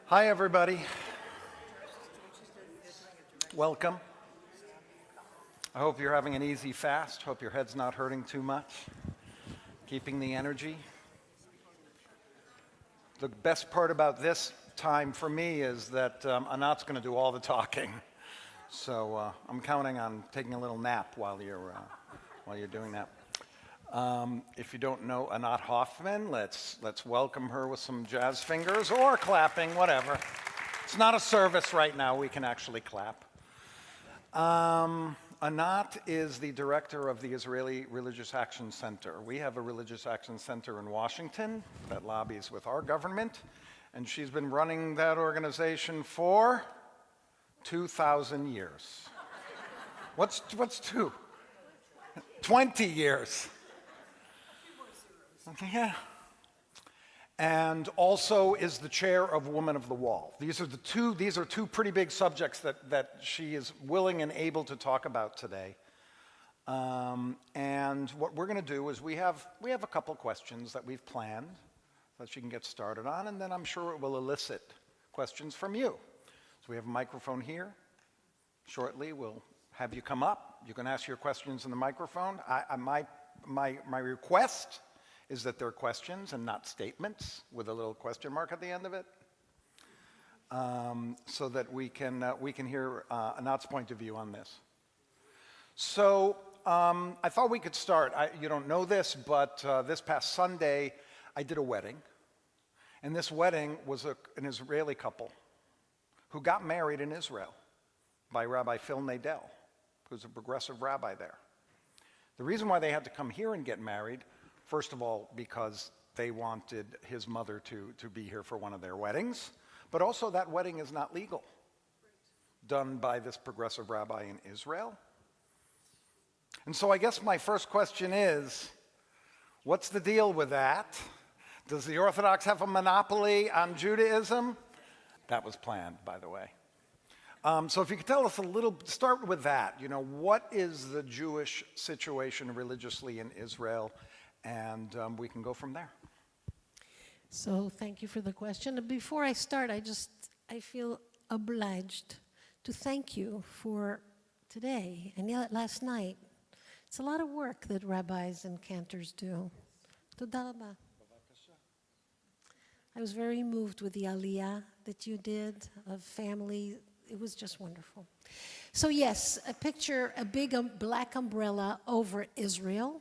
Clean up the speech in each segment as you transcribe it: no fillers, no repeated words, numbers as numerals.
Hi, everybody. Welcome. I hope you're having an easy fast. Hope your head's not hurting too much. Keeping the energy. The best part about this time for me is that Anat's going to do all the talking. So I'm counting on taking a little nap while you're doing that. If you don't know Anat Hoffman, let's welcome her with some jazz fingers or clapping, whatever. It's not a service right now. We can actually clap. Anat is the director of the Israeli Religious Action Center. We have a Religious Action Center in Washington that lobbies with our government, and she's been running that organization for 2,000 years. What's two? 20 years. Yeah. And also is the chair of Women of the Wall. These are two pretty big subjects that she is willing and able to talk about today. And what we're going to do is we have a couple questions that we've planned that she can get started on, and then I'm sure it will elicit questions from you. So we have a microphone here. Shortly, we'll have you come up. You can ask your questions in the microphone. My request is that they're questions and not statements with a little question mark at the end of it, so that we can hear Anat's point of view on this. So I thought we could start. You don't know this, but this past Sunday I did a wedding, and this wedding was an Israeli couple who got married in Israel by Rabbi Phil Nadel, who's a progressive rabbi there. The reason why they had to come here and get married, first of all, because they wanted his mother to be here for one of their weddings, but also that wedding is not legal, done by this progressive rabbi in Israel. And so I guess my first question is, what's the deal with that? Does the Orthodox have a monopoly on Judaism? That was planned, by the way. So if you could tell us a little, start with that. You know, what is the Jewish situation religiously in Israel? And we can go from there. So thank you for the question. Before I start, I feel obliged to thank you for today and last night. It's a lot of work that rabbis and cantors do. Toda rabba. I was very moved with the aliyah that you did of family. It was just wonderful. So yes, a big black umbrella over Israel.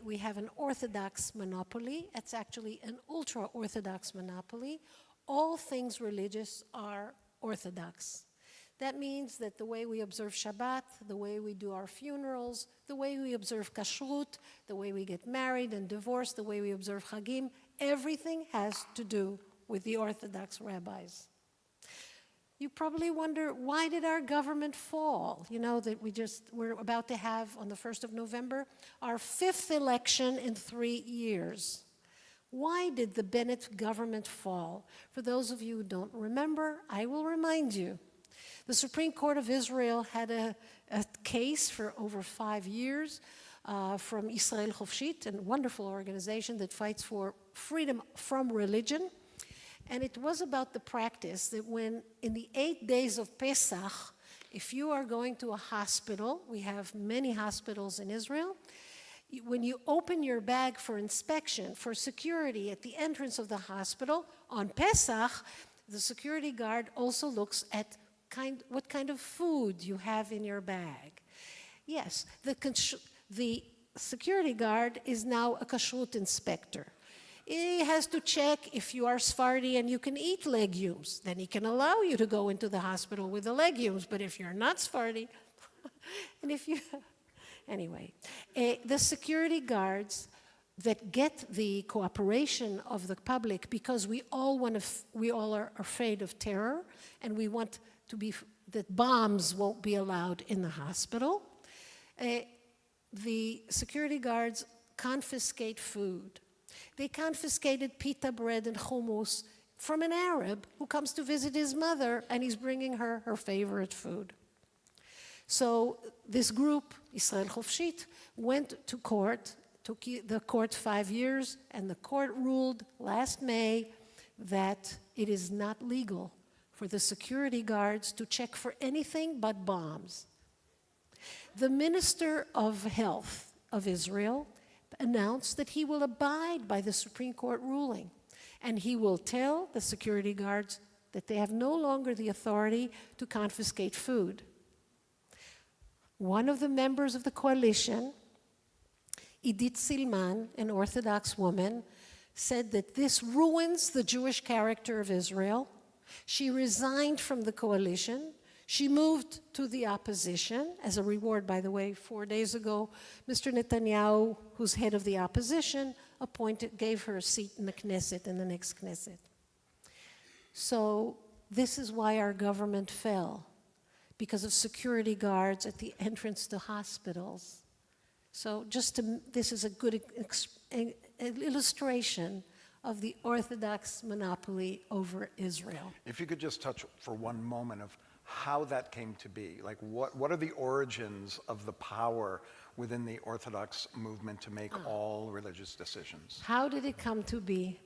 We have an Orthodox monopoly. It's actually an ultra-Orthodox monopoly. All things religious are Orthodox. That means that the way we observe Shabbat, the way we do our funerals, the way we observe kashrut, the way we get married and divorced, the way we observe Chagim, everything has to do with the Orthodox rabbis. You probably wonder, why did our government fall? You know that we're about to have, on the 1st of November, our 5th election in 3 years. Why did the Bennett government fall? For those of you who don't remember, I will remind you. The Supreme Court of Israel had a case for over 5 years from Israel Chofshit, a wonderful organization that fights for freedom from religion. And it was about the practice that when, in the 8 days of Pesach, if you are going to a hospital, we have many hospitals in Israel, when you open your bag for inspection, for security at the entrance of the hospital, on Pesach, the security guard also looks at what kind of food you have in your bag. Yes, the security guard is now a kashrut inspector. He has to check if you are Sephardi and you can eat legumes. Then he can allow you to go into the hospital with the legumes. But if you're not Sephardi, and if you... Anyway, the security guards that get the cooperation of the public, because we all are afraid of terror, and we want that bombs won't be allowed in the hospital. The security guards confiscate food. They confiscated pita bread and hummus from an Arab who comes to visit his mother, and he's bringing her favorite food. So this group, Israel Chofshit, went to court, took the court 5 years, and the court ruled last May that it is not legal for the security guards to check for anything but bombs. The Minister of Health of Israel announced that he will abide by the Supreme Court ruling, and he will tell the security guards that they have no longer the authority to confiscate food. One of the members of the coalition, Idit Silman, an Orthodox woman, said that this ruins the Jewish character of Israel. She resigned from the coalition. She moved to the opposition. As a reward, by the way, 4 days ago, Mr. Netanyahu, who's head of the opposition, gave her a seat in the Knesset, in the next Knesset. So this is why our government fell, because of security guards at the entrance to hospitals. So this is a good illustration of the Orthodox monopoly over Israel. If you could just touch for one moment of how that came to be, like what are the origins of the power within the Orthodox movement to make all religious decisions? How did it come to be?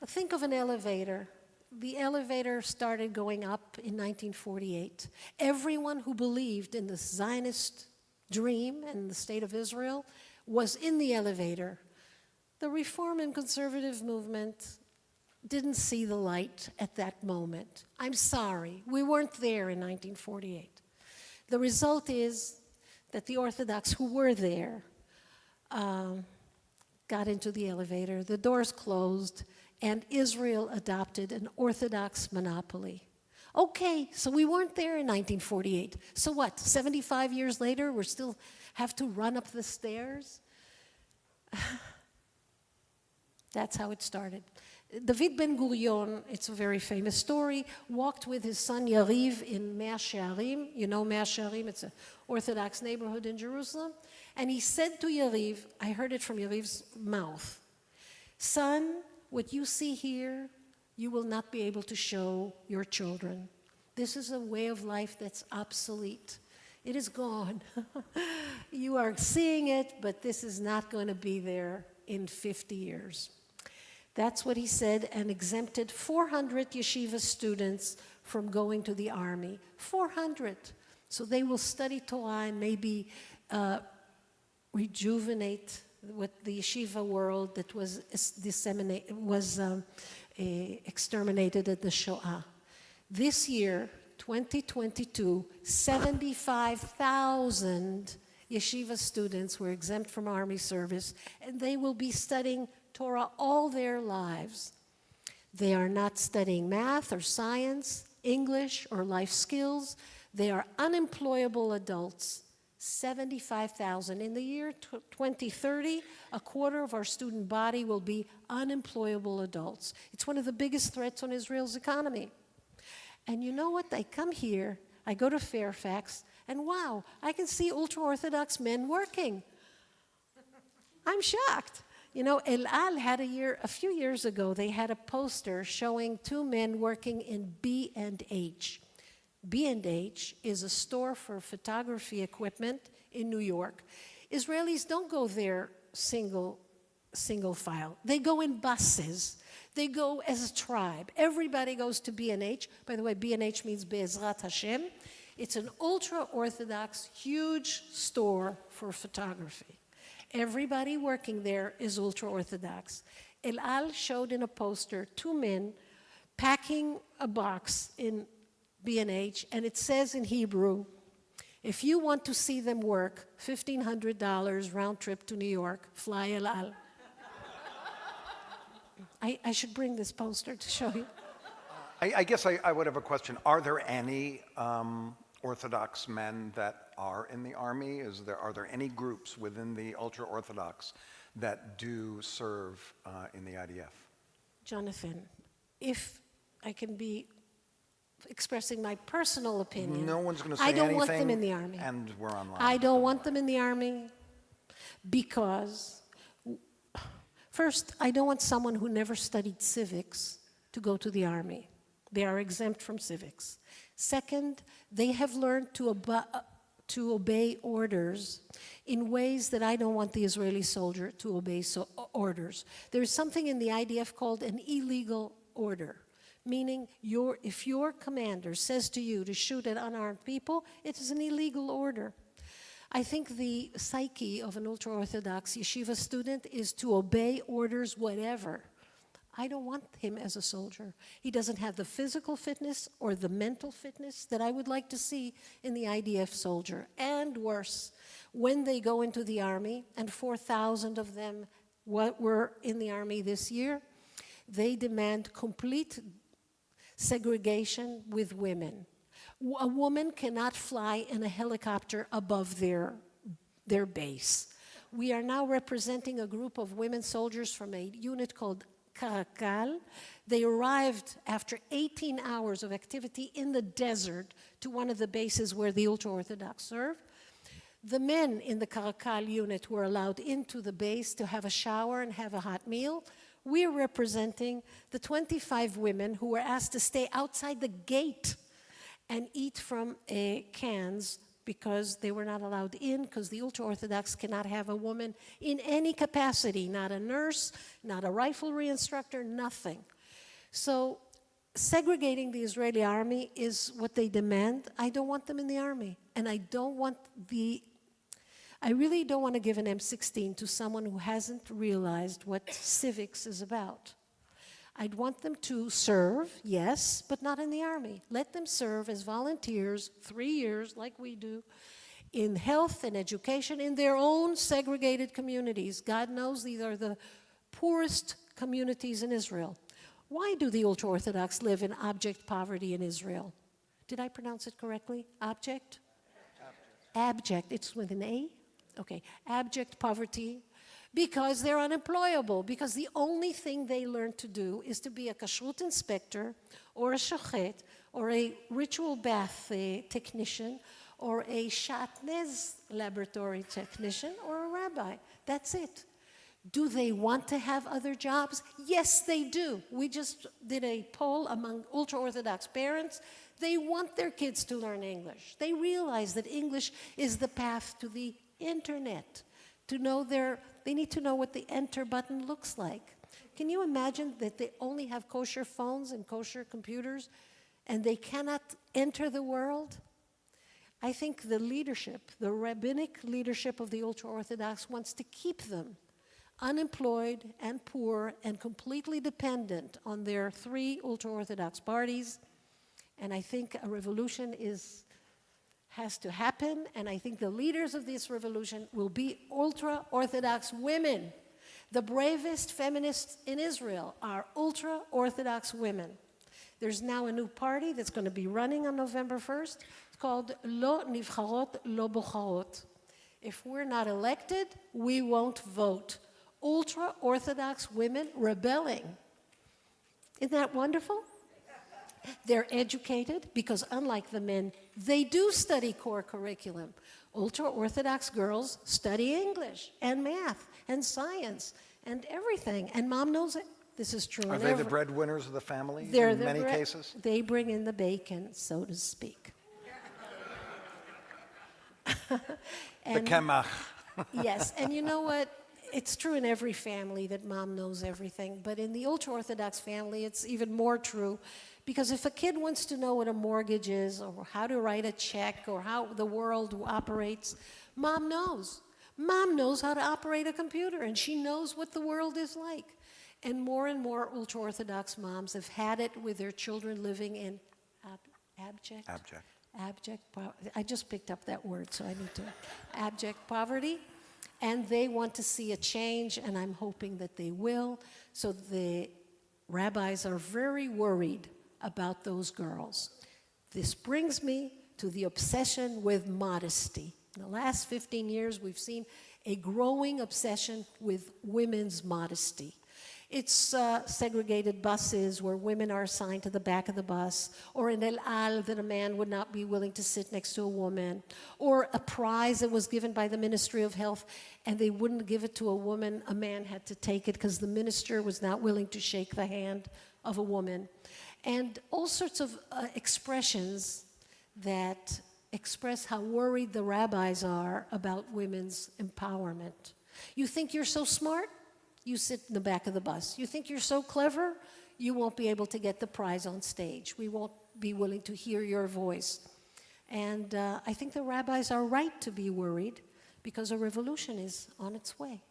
Think of an elevator. The elevator started going up in 1948. Everyone who believed in the Zionist dream and the state of Israel was in the elevator. The Reform and Conservative movement didn't see the light at that moment. I'm sorry, we weren't there in 1948. The result is that the Orthodox who were there got into the elevator, the doors closed, and Israel adopted an Orthodox monopoly. Okay, so we weren't there in 1948. So what, 75 years later, we still have to run up the stairs? That's how it started. David Ben-Gurion, it's a very famous story, walked with his son Yariv in Mea Shearim. You know Mea Shearim, it's an Orthodox neighborhood in Jerusalem. And he said to Yariv, I heard it from Yariv's mouth, son, what you see here, you will not be able to show your children. This is a way of life that's obsolete. It is gone. You are seeing it, but this is not going to be there in 50 years. That's what he said, and exempted 400 yeshiva students from going to the army. 400. So they will study Torah and maybe rejuvenate what the yeshiva world that was exterminated at the Shoah. This year, 2022, 75,000 yeshiva students were exempt from army service, and they will be studying Torah all their lives. They are not studying math or science, English or life skills. They are unemployable adults. 75,000. In the year 2030, a quarter of our student body will be unemployable adults. It's one of the biggest threats on Israel's economy. And you know what? I come here, I go to Fairfax, and wow, I can see ultra-Orthodox men working. I'm shocked. You know, El Al had a few years ago, they had a poster showing two men working in B&H. B&H is a store for photography equipment in New York. Israelis don't go there single file. They go in buses. They go as a tribe. Everybody goes to B&H. By the way, B&H means Be'ezrat Hashem. It's an ultra-Orthodox, huge store for photography. Everybody working there is ultra-Orthodox. El Al showed in a poster two men packing a box in B&H, and it says in Hebrew, if you want to see them work, $1,500 round trip to New York, fly El Al. I should bring this poster to show you. I guess I would have a question. Are there any Orthodox men that are in the army? Are there any groups within the ultra-Orthodox that do serve in the IDF? Jonathan, if I can be expressing my personal opinion. No one's going to say I don't anything, want them in the army. And we're online. I don't want them in the army because, first, I don't want someone who never studied civics to go to the army. They are exempt from civics. Second, they have learned to obey orders in ways that I don't want the Israeli soldier to obey orders. There is something in the IDF called an illegal order. meaning if your commander says to you to shoot at unarmed people, it is an illegal order. I think the psyche of an ultra-Orthodox yeshiva student is to obey orders whatever. I don't want him as a soldier. He doesn't have the physical fitness or the mental fitness that I would like to see in the IDF soldier. And worse, when they go into the army, and 4,000 of them were in the army this year, they demand complete segregation with women. A woman cannot fly in a helicopter above their base. We are now representing a group of women soldiers from a unit called Karakal. They arrived after 18 hours of activity in the desert to one of the bases where the ultra-Orthodox served. The men in the Karakal unit were allowed into the base to have a shower and have a hot meal. We're representing the 25 women who were asked to stay outside the gate and eat from cans because they were not allowed in, because the ultra-Orthodox cannot have a woman in any capacity, not a nurse, not a riflery instructor, nothing. So segregating the Israeli army is what they demand. I don't want them in the army, and I really don't want to give an M16 to someone who hasn't realized what civics is about. I'd want them to serve, yes, but not in the army. Let them serve as volunteers 3 years, like we do, in health and education, in their own segregated communities. God knows these are the poorest communities in Israel. Why do the ultra-Orthodox live in abject poverty in Israel? Did I pronounce it correctly? Abject? Abject. It's with an A? Okay. Abject poverty. Because they're unemployable, because the only thing they learn to do is to be a kashrut inspector or a shochet or a ritual bath technician or a shatnez laboratory technician or a rabbi. That's it. Do they want to have other jobs? Yes, they do. We just did a poll among ultra-Orthodox parents. They want their kids to learn English. They realize that English is the path to the internet. They need to know what the enter button looks like. Can you imagine that they only have kosher phones and kosher computers and they cannot enter the world? I think the leadership, the rabbinic leadership of the ultra-Orthodox wants to keep them unemployed and poor and completely dependent on their 3 ultra-Orthodox parties. And I think a revolution has to happen, and I think the leaders of this revolution will be ultra-Orthodox women. The bravest feminists in Israel are ultra-Orthodox women. There's now a new party that's going to be running on November 1st. It's called Lo Nivcharot, Lo Bocharot. If we're not elected, we won't vote. Ultra-Orthodox women rebelling. Isn't that wonderful? They're educated because, unlike the men, they do study core curriculum. Ultra-Orthodox girls study English and math and science and everything, and mom knows it. This is true. Are they the breadwinners of the family They're in many cases? They bring in the bacon, so to speak. The kemach. Yes, and you know what? It's true in every family that mom knows everything, but in the ultra-Orthodox family, it's even more true. Because if a kid wants to know what a mortgage is or how to write a check or how the world operates, mom knows. Mom knows how to operate a computer, and she knows what the world is like. And more ultra-Orthodox moms have had it with their children living in abject. I just picked up that word, so I need to. Abject poverty. And they want to see a change, and I'm hoping that they will. So the rabbis are very worried about those girls. This brings me to the obsession with modesty. In the last 15 years, we've seen a growing obsession with women's modesty. It's segregated buses where women are assigned to the back of the bus, or in El Al that a man would not be willing to sit next to a woman, or a prize that was given by the Ministry of Health and they wouldn't give it to a woman. A man had to take it because the minister was not willing to shake the hand of a woman. And all sorts of expressions that express how worried the rabbis are about women's empowerment. You think you're so smart? You sit in the back of the bus. You think you're so clever? you won't be able to get the prize on stage. We won't be willing to hear your voice. And I think the rabbis are right to be worried because a revolution is on its way.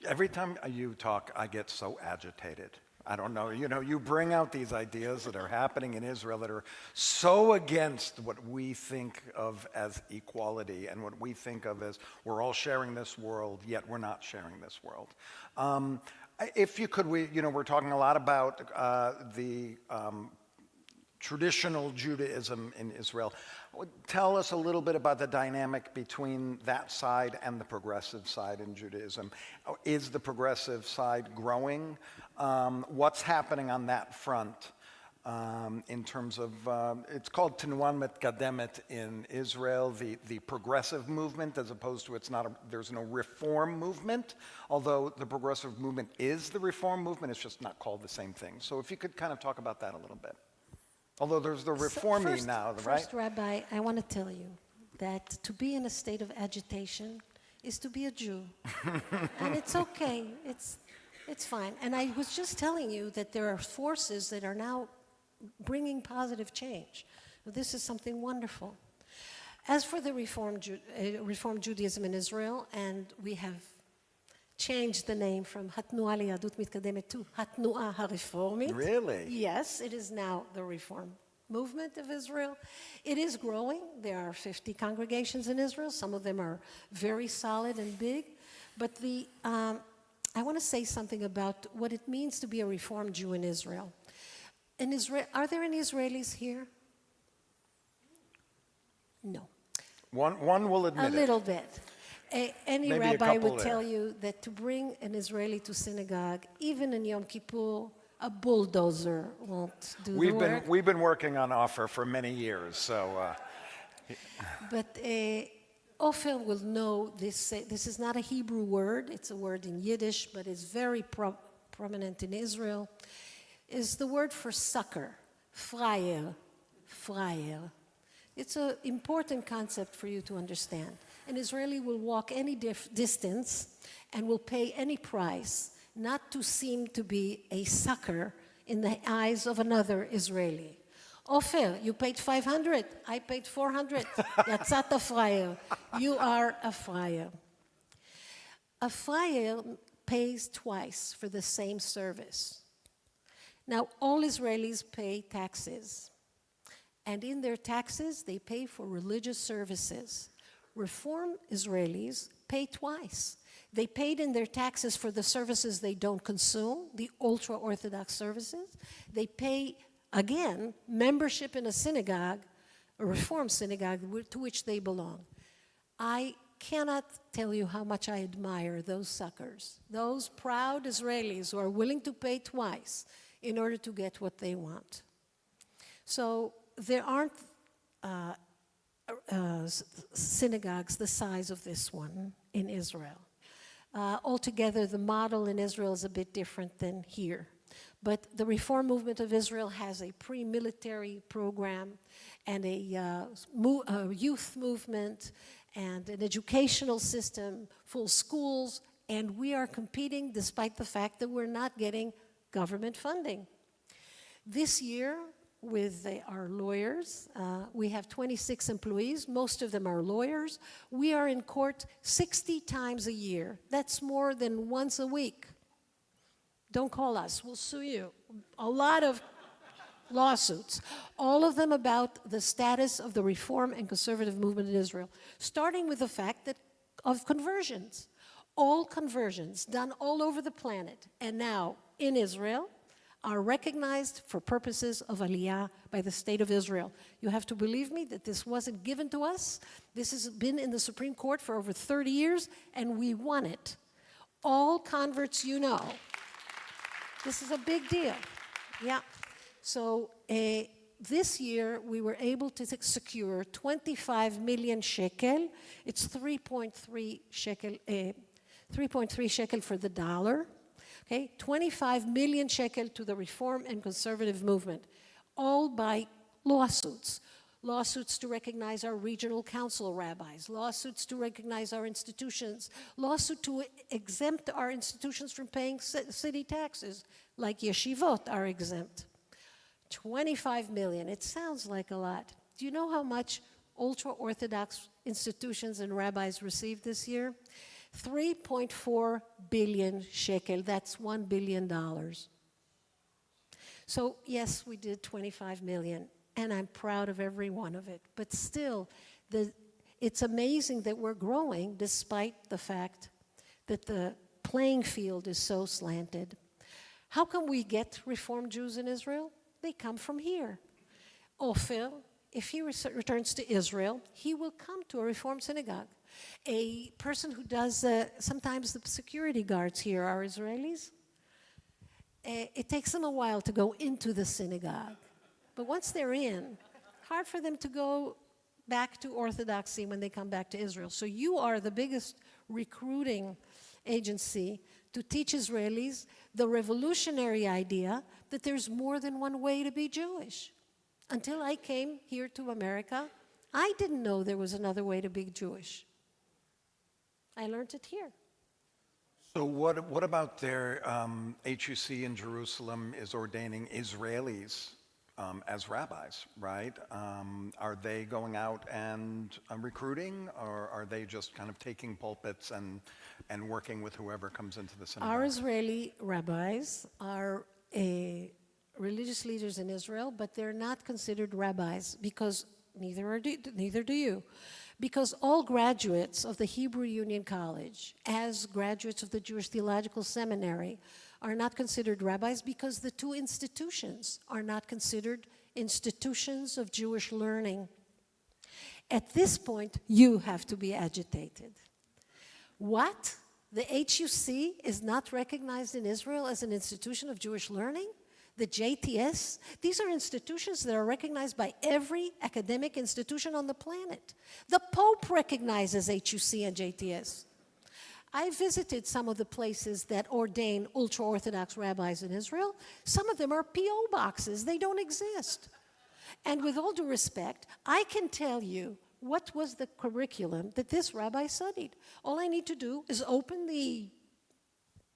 Every time you talk, I get so agitated. I don't know, you bring out these ideas that are happening in Israel that are so against what we think of as equality and what we think of as we're all sharing this world, yet we're not sharing this world. If you could, we're talking a lot about the traditional Judaism in Israel. Tell us a little bit about the dynamic between that side and the progressive side in Judaism. Is the progressive side growing? What's happening on that front in terms of, it's called Tenuan Metkademet in Israel, the progressive movement, as opposed to there's no reform movement, although the progressive movement is the reform movement, it's just not called the same thing. So if you could kind of talk about that a little bit. Although there's the reforming now, right? First, Rabbi, I want to tell you that to be in a state of agitation is to be a Jew. And it's okay. It's fine. And I was just telling you that there are forces that are now bringing positive change. This is something wonderful. As for the Reform Judaism in Israel, and we have changed the name from Hatnu'a Liyadut Mitkademet to Hatnu'a HaReformit. Really? Yes, it is now the Reform movement of Israel. It is growing. There are 50 congregations in Israel. Some of them are very solid and big. But I want to say something about what it means to be a Reformed Jew in Israel. In Israel, are there any Israelis here? No. One will admit it. A little bit. Any Maybe a rabbi couple would there. tell you that to bring an Israeli to synagogue, even in Yom Kippur, a bulldozer won't do the work. We've been working on offer for many years, so. But Ofer will know this. This is not a Hebrew word. It's a word in Yiddish, but it's very prominent in Israel. Is the word for sucker, freier. It's an important concept for you to understand. An Israeli will walk any distance and will pay any price not to seem to be a sucker in the eyes of another Israeli. Ofer, you paid 500, I paid 400. Yatzat freier. You are a freier. A freier pays twice for the same service. Now, all Israelis pay taxes. And in their taxes, they pay for religious services. Reform Israelis pay twice. They paid in their taxes for the services they don't consume, the ultra-Orthodox services. They pay, again, membership in a synagogue, a Reform synagogue to which they belong. I cannot tell you how much I admire those suckers, those proud Israelis who are willing to pay twice in order to get what they want. So there aren't synagogues the size of this one in Israel. Altogether, the model in Israel is a bit different than here. But the Reform movement of Israel has a pre-military program and a youth movement and an educational system, full schools, and we are competing despite the fact that we're not getting government funding. This year, with our lawyers. We have 26 employees. Most of them are lawyers. We are in court 60 times a year. That's more than once a week. Don't call us. We'll sue you. A lot of lawsuits, all of them about the status of the Reform and conservative movement in Israel, starting with the fact that of conversions. All conversions done all over the planet and now in Israel are recognized for purposes of Aliyah by the State of Israel. You have to believe me that this wasn't given to us. This has been in the Supreme Court for over 30 years, and we won it. All converts you know. This is a big deal. Yeah. So this year, we were able to secure 25 million shekel. It's 3.3 shekel for the dollar. Okay, 25 million shekel to the Reform and conservative movement, all by lawsuits. lawsuits to recognize our regional council rabbis, lawsuits to recognize our institutions, lawsuit to exempt our institutions from paying city taxes, like yeshivot are exempt. 25 million, it sounds like a lot. Do you know how much ultra-Orthodox institutions and rabbis received this year? 3.4 billion shekel, that's $1 billion. So yes, we did 25 million, and I'm proud of every one of it. But still, it's amazing that we're growing despite the fact that the playing field is so slanted. How can we get Reformed Jews in Israel? They come from here. Ofer, if he returns to Israel, he will come to a Reformed synagogue. A person who does, sometimes the security guards here are Israelis. It takes them a while to go into the synagogue. But once they're in, hard for them to go back to Orthodoxy when they come back to Israel. So you are the biggest recruiting agency to teach Israelis the revolutionary idea that there's more than one way to be Jewish. Until I came here to America, I didn't know there was another way to be Jewish. I learned it here. So what about their HUC in Jerusalem is ordaining Israelis as rabbis, right? Are they going out and recruiting, or are they just kind of taking pulpits and working with whoever comes into the synagogue? Our Israeli rabbis are religious leaders in Israel, but they're not considered rabbis because neither do you. Because all graduates of the Hebrew Union College, as graduates of the Jewish Theological Seminary, are not considered rabbis because the two institutions are not considered institutions of Jewish learning. At this point, you have to be agitated. What? The HUC is not recognized in Israel as an institution of Jewish learning? The JTS, these are institutions that are recognized by every academic institution on the planet. The Pope recognizes HUC and JTS. I visited some of the places that ordain ultra-Orthodox rabbis in Israel. Some of them are P.O. boxes. They don't exist. And with all due respect, I can tell you what was the curriculum that this rabbi studied. All I need to do is open the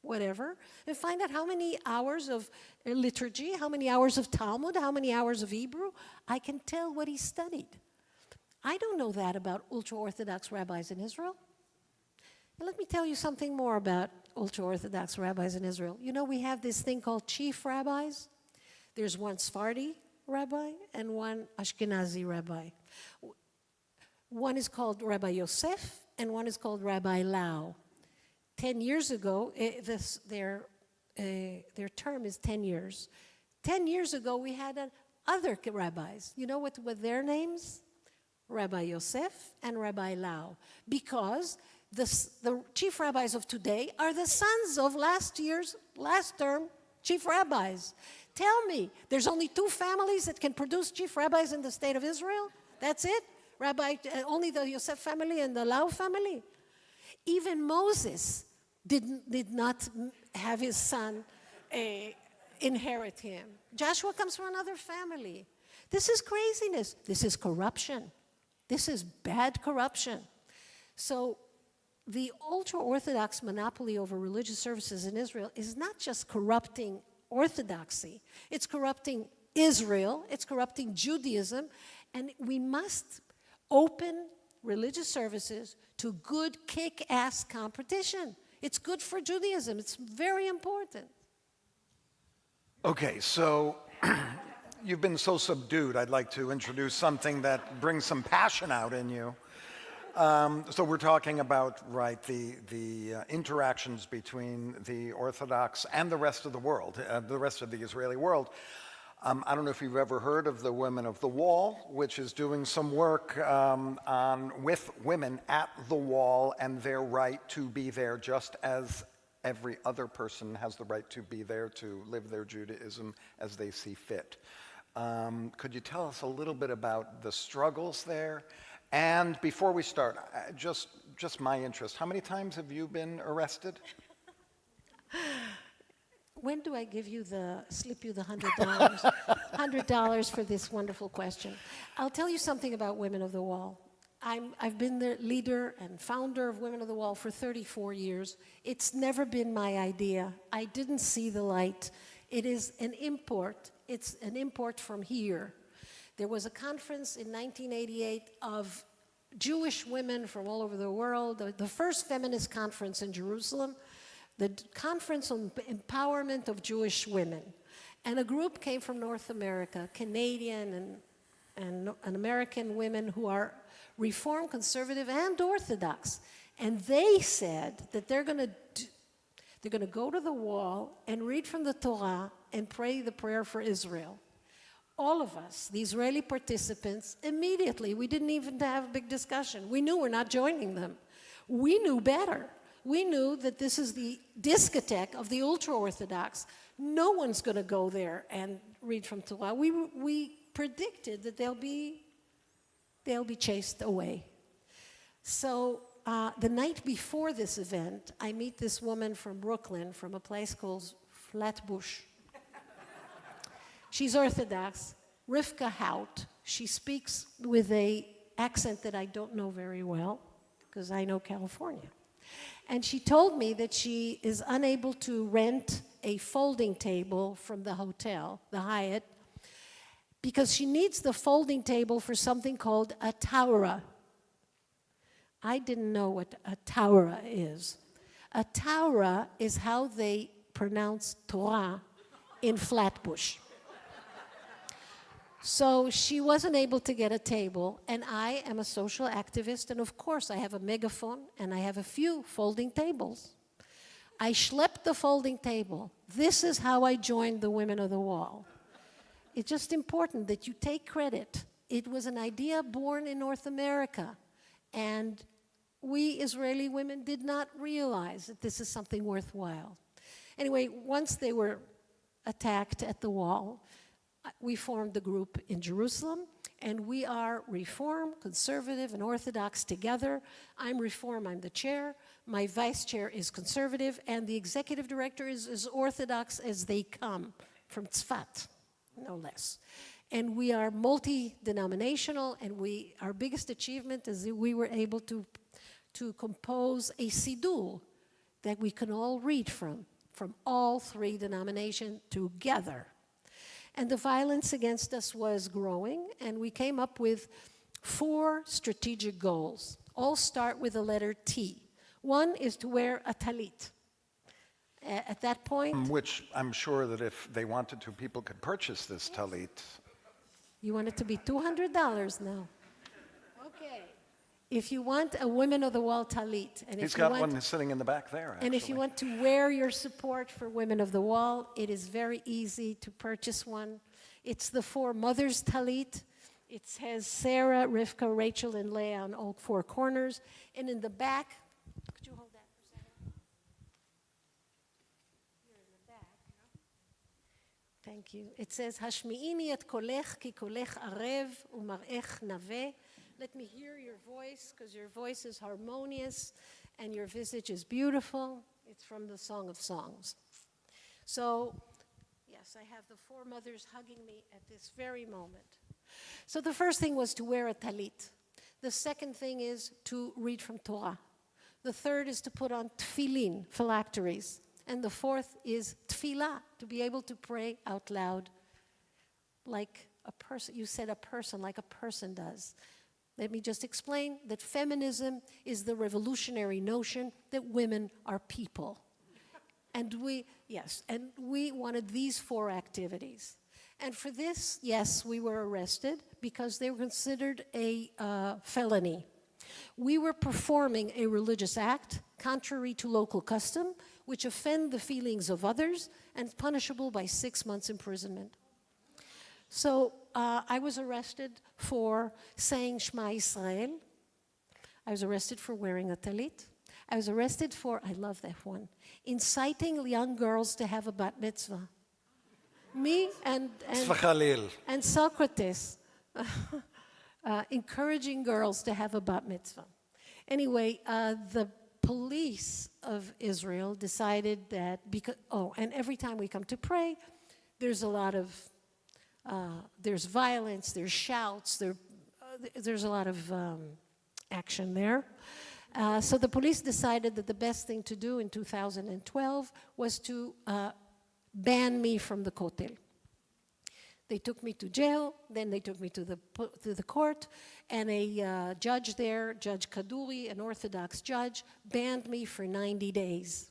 whatever, and find out how many hours of liturgy, how many hours of Talmud, how many hours of Hebrew. I can tell what he studied. I don't know that about ultra-Orthodox rabbis in Israel. And let me tell you something more about ultra-Orthodox rabbis in Israel. You know, we have this thing called chief rabbis. There's one Sephardi rabbi and one Ashkenazi rabbi. One is called Rabbi Yosef, and one is called Rabbi Lau. 10 years ago, their term is 10 years. 10 years ago, we had other rabbis. You know what were their names? Rabbi Yosef and Rabbi Lau. Because the chief rabbis of today are the sons of last term chief rabbis. Tell me, there's only two families that can produce chief rabbis in the state of Israel? That's it? Only the Yosef family and the Lau family? Even Moses did not have his son inherit him. Joshua comes from another family. This is craziness. This is corruption. This is bad corruption. So the ultra-Orthodox monopoly over religious services in Israel is not just corrupting orthodoxy. It's corrupting Israel. It's corrupting Judaism. And we must open religious services to good kick-ass competition. It's good for Judaism. It's very important. Okay, so you've been so subdued. I'd like to introduce something that brings some passion out in you. So we're talking about, right, the interactions between the Orthodox and the rest of the world, the rest of the Israeli world. I don't know if you've ever heard of the Women of the Wall, which is doing some work with women at the wall and their right to be there, just as every other person has the right to be there to live their Judaism as they see fit. Could you tell us a little bit about the struggles there? And before we start, just my interest, how many times have you been arrested? when do I slip you the $100? $100 for this wonderful question. I'll tell you something about Women of the Wall. I've been the leader and founder of Women of the Wall for 34 years. It's never been my idea. I didn't see the light. It is an import. It's an import from here. There was a conference in 1988 of Jewish women from all over the world, the first feminist conference in Jerusalem, the Conference on Empowerment of Jewish Women. And a group came from North America, Canadian and American women who are Reform, Conservative, and Orthodox. And they said that they're going to go to the wall and read from the Torah and pray the prayer for Israel. All of us, the Israeli participants, immediately, we didn't even have a big discussion. We knew we're not joining them. We knew better. We knew that this is the discotheque of the ultra-Orthodox. No one's going to go there and read from Torah. We predicted that they'll be chased away. So the night before this event, I meet this woman from Brooklyn, from a place called Flatbush. She's Orthodox, Rivka Hout. She speaks with an accent that I don't know very well, because I know California. And she told me that she is unable to rent a folding table from the hotel, the Hyatt, because she needs the folding table for something called a Torah. I didn't know what a Torah is. A Torah is how they pronounce Torah in Flatbush. So she wasn't able to get a table, and I am a social activist, and of course I have a megaphone, and I have a few folding tables. I schlepped the folding table. This is how I joined the Women of the Wall. It's just important that you take credit. It was an idea born in North America, and we Israeli women did not realize that this is something worthwhile. Anyway, once they were attacked at the wall, we formed the group in Jerusalem, and we are Reform, Conservative, and Orthodox together. I'm Reform, I'm the chair. My vice chair is Conservative, and the executive director is as Orthodox as they come, from Tzfat, no less. And we are multi-denominational, and our biggest achievement is that we were able to compose a siddur that we can all read from all three denominations together. And the violence against us was growing, and we came up with 4 strategic goals. All start with the letter T. One is to wear a talit. At that point... Which I'm sure that if they wanted to, people could purchase this talit. You want it to be $200 now. Okay. If you want a Women of the Wall talit, and He's got one sitting in the back there, actually. And if you want to wear your support for Women of the Wall, it is very easy to purchase one. It's the 4 mothers talit. It has Sarah, Rivka, Rachel, and Leah on all 4 corners. And in the back, could you hold that for a second? Here in the back. Thank you. It says, Hashmi'ini et kolech ki kolech arev u'mar'ech naveh. Let me hear your voice, because your voice is harmonious and your visage is beautiful. It's from the Song of Songs. So, yes, I have the 4 mothers hugging me at this very moment. So the first thing was to wear a talit. The second thing is to read from Torah. The third is to put on tefillin, phylacteries. And the fourth is tefillah, to be able to pray out loud like a person. You said a person, like a person does. Let me just explain that feminism is the revolutionary notion that women are people. And we wanted these 4 activities. And for this, yes, we were arrested because they were considered a felony. We were performing a religious act contrary to local custom, which offend the feelings of others and punishable by 6 months imprisonment. So I was arrested for saying Shema Yisrael. I was arrested for wearing a talit. I was arrested for, I love that one, inciting young girls to have a bat mitzvah. Me and Socrates encouraging girls to have a bat mitzvah. Anyway, the police of Israel decided that and every time we come to pray, there's a lot of, there's violence, there's shouts, there's a lot of action there. So the police decided that the best thing to do in 2012 was to ban me from the Kotel. They took me to jail, then they took me to the court, and a judge there, Judge Kaduri, an Orthodox judge, banned me for 90 days.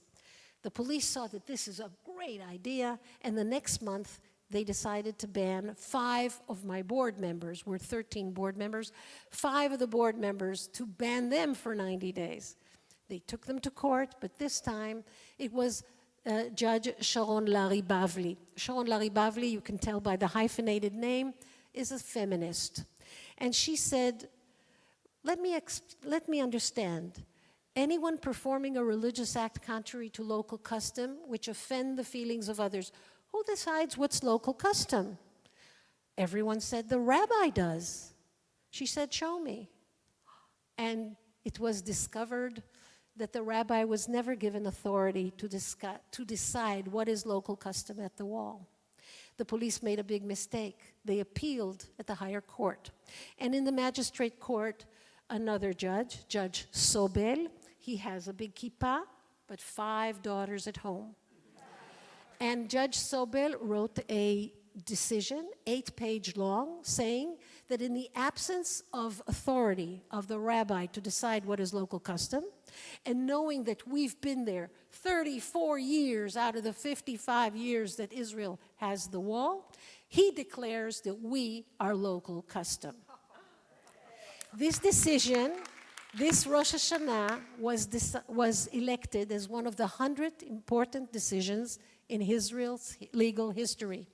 The police saw that this is a great idea, and the next month they decided to ban 5 of my board members. We're 13 board members. 5 of the board members, to ban them for 90 days. They took them to court, but this time it was Judge Sharon Larry Bavli. Sharon Larry Bavli, you can tell by the hyphenated name, is a feminist. And she said, let me understand. Anyone performing a religious act contrary to local custom, which offend the feelings of others, who decides what's local custom? Everyone said the rabbi does. She said, show me. And it was discovered that the rabbi was never given authority to decide what is local custom at the wall. The police made a big mistake. They appealed at the higher court. And in the magistrate court, another judge, Judge Sobel, he has a big kippah, but 5 daughters at home. And Judge Sobel wrote a decision, 8-page long, saying that in the absence of authority of the rabbi to decide what is local custom, and knowing that we've been there 34 years out of the 55 years that Israel has the wall, he declares that we are local custom. This decision, this Rosh Hashanah, was elected as one of the 100 important decisions in Israel's legal history.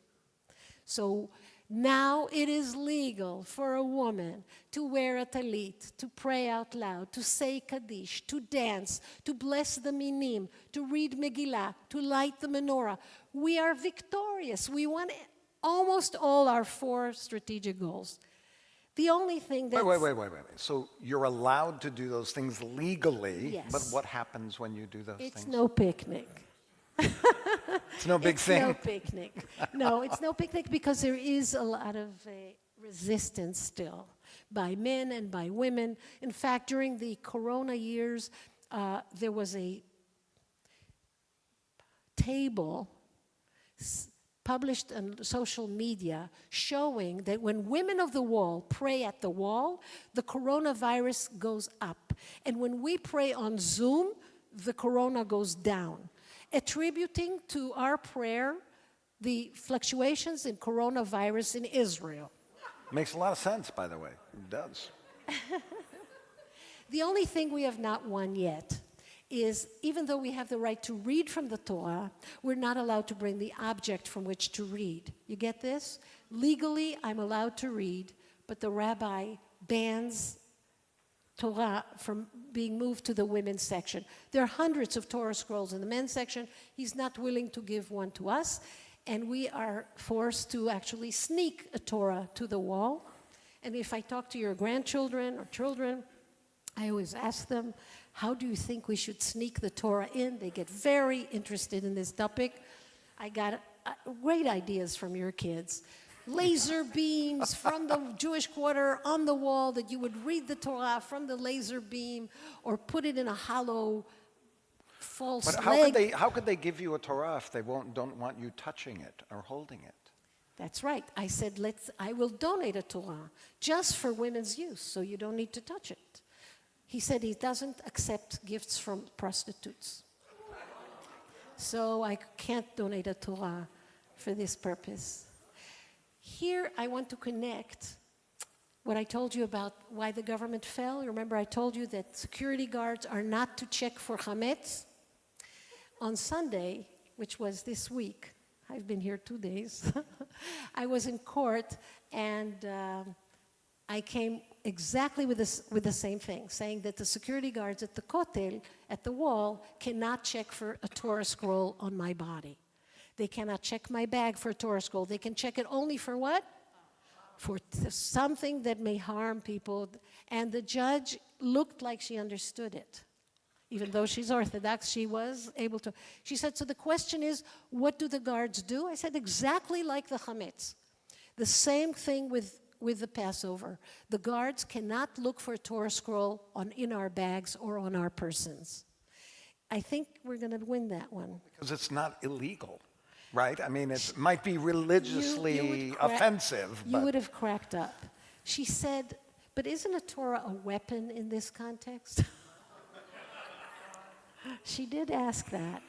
So now it is legal for a woman to wear a talit, to pray out loud, to say Kaddish, to dance, to bless the minim, to read Megillah, to light the menorah. We are victorious. We won almost all our 4 strategic goals. The only thing that's... Wait. So you're allowed to do those things legally, Yes. but what happens when you do those things? It's no picnic. It's no big thing. It's no picnic. No, it's no picnic because there is a lot of resistance still by men and by women. In fact, during the Corona years, there was a table published on social media showing that when women of the wall pray at the wall, the coronavirus goes up. And when we pray on Zoom, the corona goes down, attributing to our prayer the fluctuations in coronavirus in Israel. Makes a lot of sense, by the way. It does. The only thing we have not won yet is, even though we have the right to read from the Torah, we're not allowed to bring the object from which to read. You get this? Legally, I'm allowed to read, but the rabbi bans Torah from being moved to the women's section. There are hundreds of Torah scrolls in the men's section. He's not willing to give one to us, and we are forced to actually sneak a Torah to the wall. And if I talk to your grandchildren or children, I always ask them, how do you think we should sneak the Torah in? They get very interested in this topic. I got great ideas from your kids. Laser beams from the Jewish quarter on the wall, that you would read the Torah from the laser beam, or put it in a hollow false But leg. how could they give you a Torah if they don't want you touching it or holding it? That's right. I said, I will donate a Torah just for women's use, so you don't need to touch it. He said he doesn't accept gifts from prostitutes. So I can't donate a Torah for this purpose. Here I want to connect what I told you about why the government fell. Remember, I told you that security guards are not to check for chametz. On Sunday, which was this week, I've been here 2 days, I was in court, and I came exactly with the same thing, saying that the security guards at the kotel, at the wall, cannot check for a Torah scroll on my body. They cannot check my bag for a Torah scroll. They can check it only for what? For something that may harm people. And the judge looked like she understood it. Even though she's Orthodox, she was able to. She said, so the question is, what do the guards do? I said, exactly like the chametz. The same thing with the Passover. The guards cannot look for a Torah scroll in our bags or on our persons. I think we're going to win that one. Because it's not illegal, right? I mean, it might be religiously offensive. You would have cracked up. She said, but isn't a Torah a weapon in this context? She did ask that.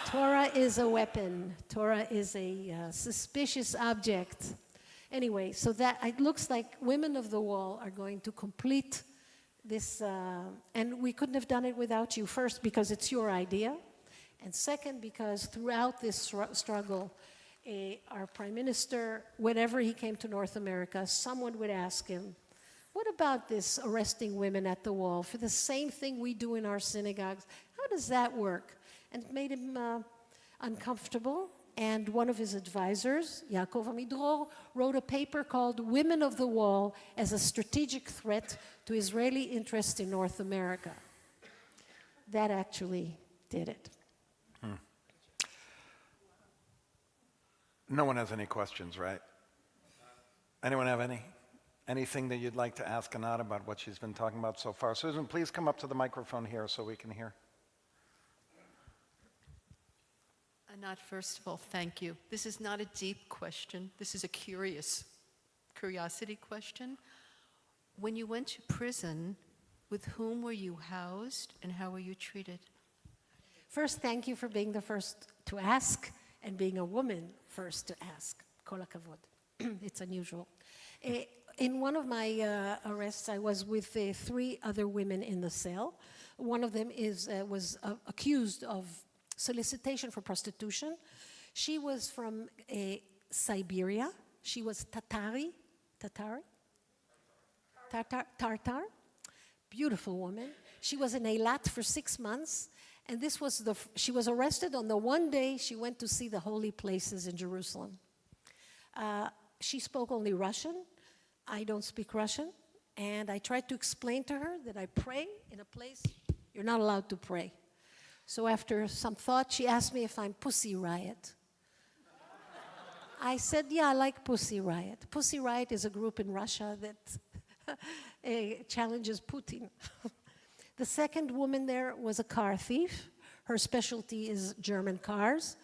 Torah is a weapon. Torah is a suspicious object. Anyway, so that it looks like Women of the Wall are going to complete this, and we couldn't have done it without you. First, because it's your idea, and second, because throughout this struggle, our Prime Minister, whenever he came to North America, someone would ask him, what about this arresting women at the wall for the same thing we do in our synagogues? How does that work? And it made him uncomfortable. And one of his advisors, Yaakov Amidror, wrote a paper called Women of the Wall as a Strategic Threat to Israeli Interest in North America. That actually did it. No one has any questions, right? Anyone have any? Anything that you'd like to ask Anat about what she's been talking about so far? Susan, please come up to the microphone here so we can hear. Anat, first of all, thank you. This is not a deep question. This is a curiosity question. When you went to prison, with whom were you housed and how were you treated? First, thank you for being the first to ask and being a woman first to ask. Kol hakavod. It's unusual. In one of my arrests, I was with 3 other women in the cell. One of them was accused of solicitation for prostitution. She was from Siberia. She was Tatar. Beautiful woman. She was in Eilat for 6 months. And she was arrested on the one day she went to see the holy places in Jerusalem. She spoke only Russian. I don't speak Russian. And I tried to explain to her that I pray in a place you're not allowed to pray. So after some thought, she asked me if I'm Pussy Riot. I said, yeah, I like Pussy Riot. Pussy Riot is a group in Russia that challenges Putin. The second woman there was a car thief. Her specialty is German cars.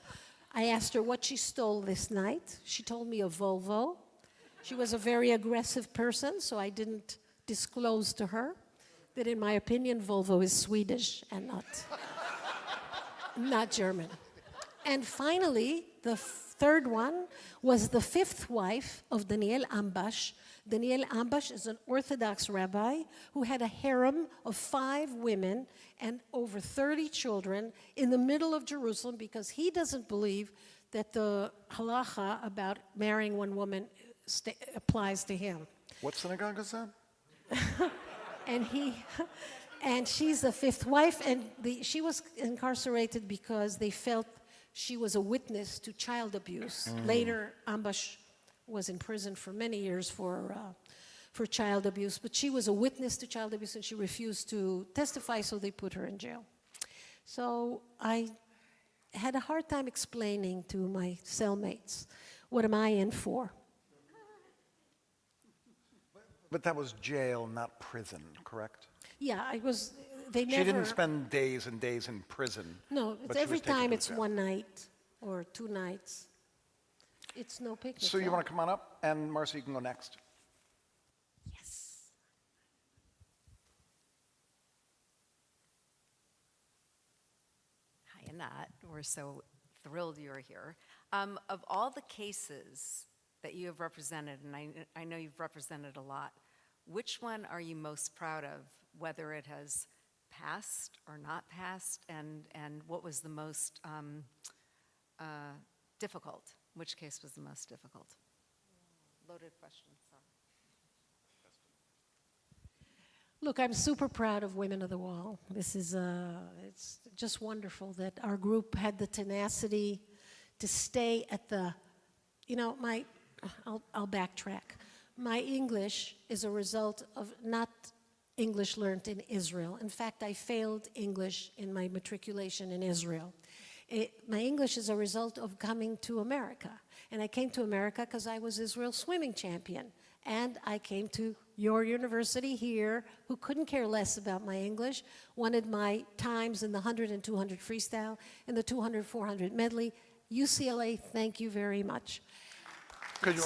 I asked her what she stole this night. She told me a Volvo. She was a very aggressive person, so I didn't disclose to her that, in my opinion, Volvo is Swedish and not German. And finally, the third one was the 5th wife of Daniel Ambash. Daniel Ambash is an Orthodox rabbi who had a harem of 5 women and over 30 children in the middle of Jerusalem because he doesn't believe that the halacha about marrying one woman applies to him. What synagogue is that? And she's the 5th wife, and she was incarcerated because they felt she was a witness to child abuse. Later, Ambash was in prison for many years for child abuse, but she was a witness to child abuse and she refused to testify, so they put her in jail. So I had a hard time explaining to my cellmates, what am I in for? But that was jail, not prison, correct? Yeah, they never... She didn't spend days and days in prison. No, but she every was taken time to it's jail. 1 night or 2 nights. It's no picnic. So you want to come on up? And Marcy, you can go next. Yes. Hi, Anat. We're so thrilled you're here. Of all the cases that you have represented, and I know you've represented a lot, which one are you most proud of, whether it has passed or not passed, and what was the most difficult? Which case was the most difficult? Loaded question, sorry. Look, I'm super proud of Women of the Wall. This is, it's just wonderful that our group had the tenacity to stay at the, I'll backtrack. My English is a result of not English learned in Israel. In fact, I failed English in my matriculation in Israel. My English is a result of coming to America. And I came to America because I was Israel's swimming champion. And I came to your university here, who couldn't care less about my English, wanted my times in the 100 and 200 freestyle, and the 200, 400 medley. UCLA, thank you very much.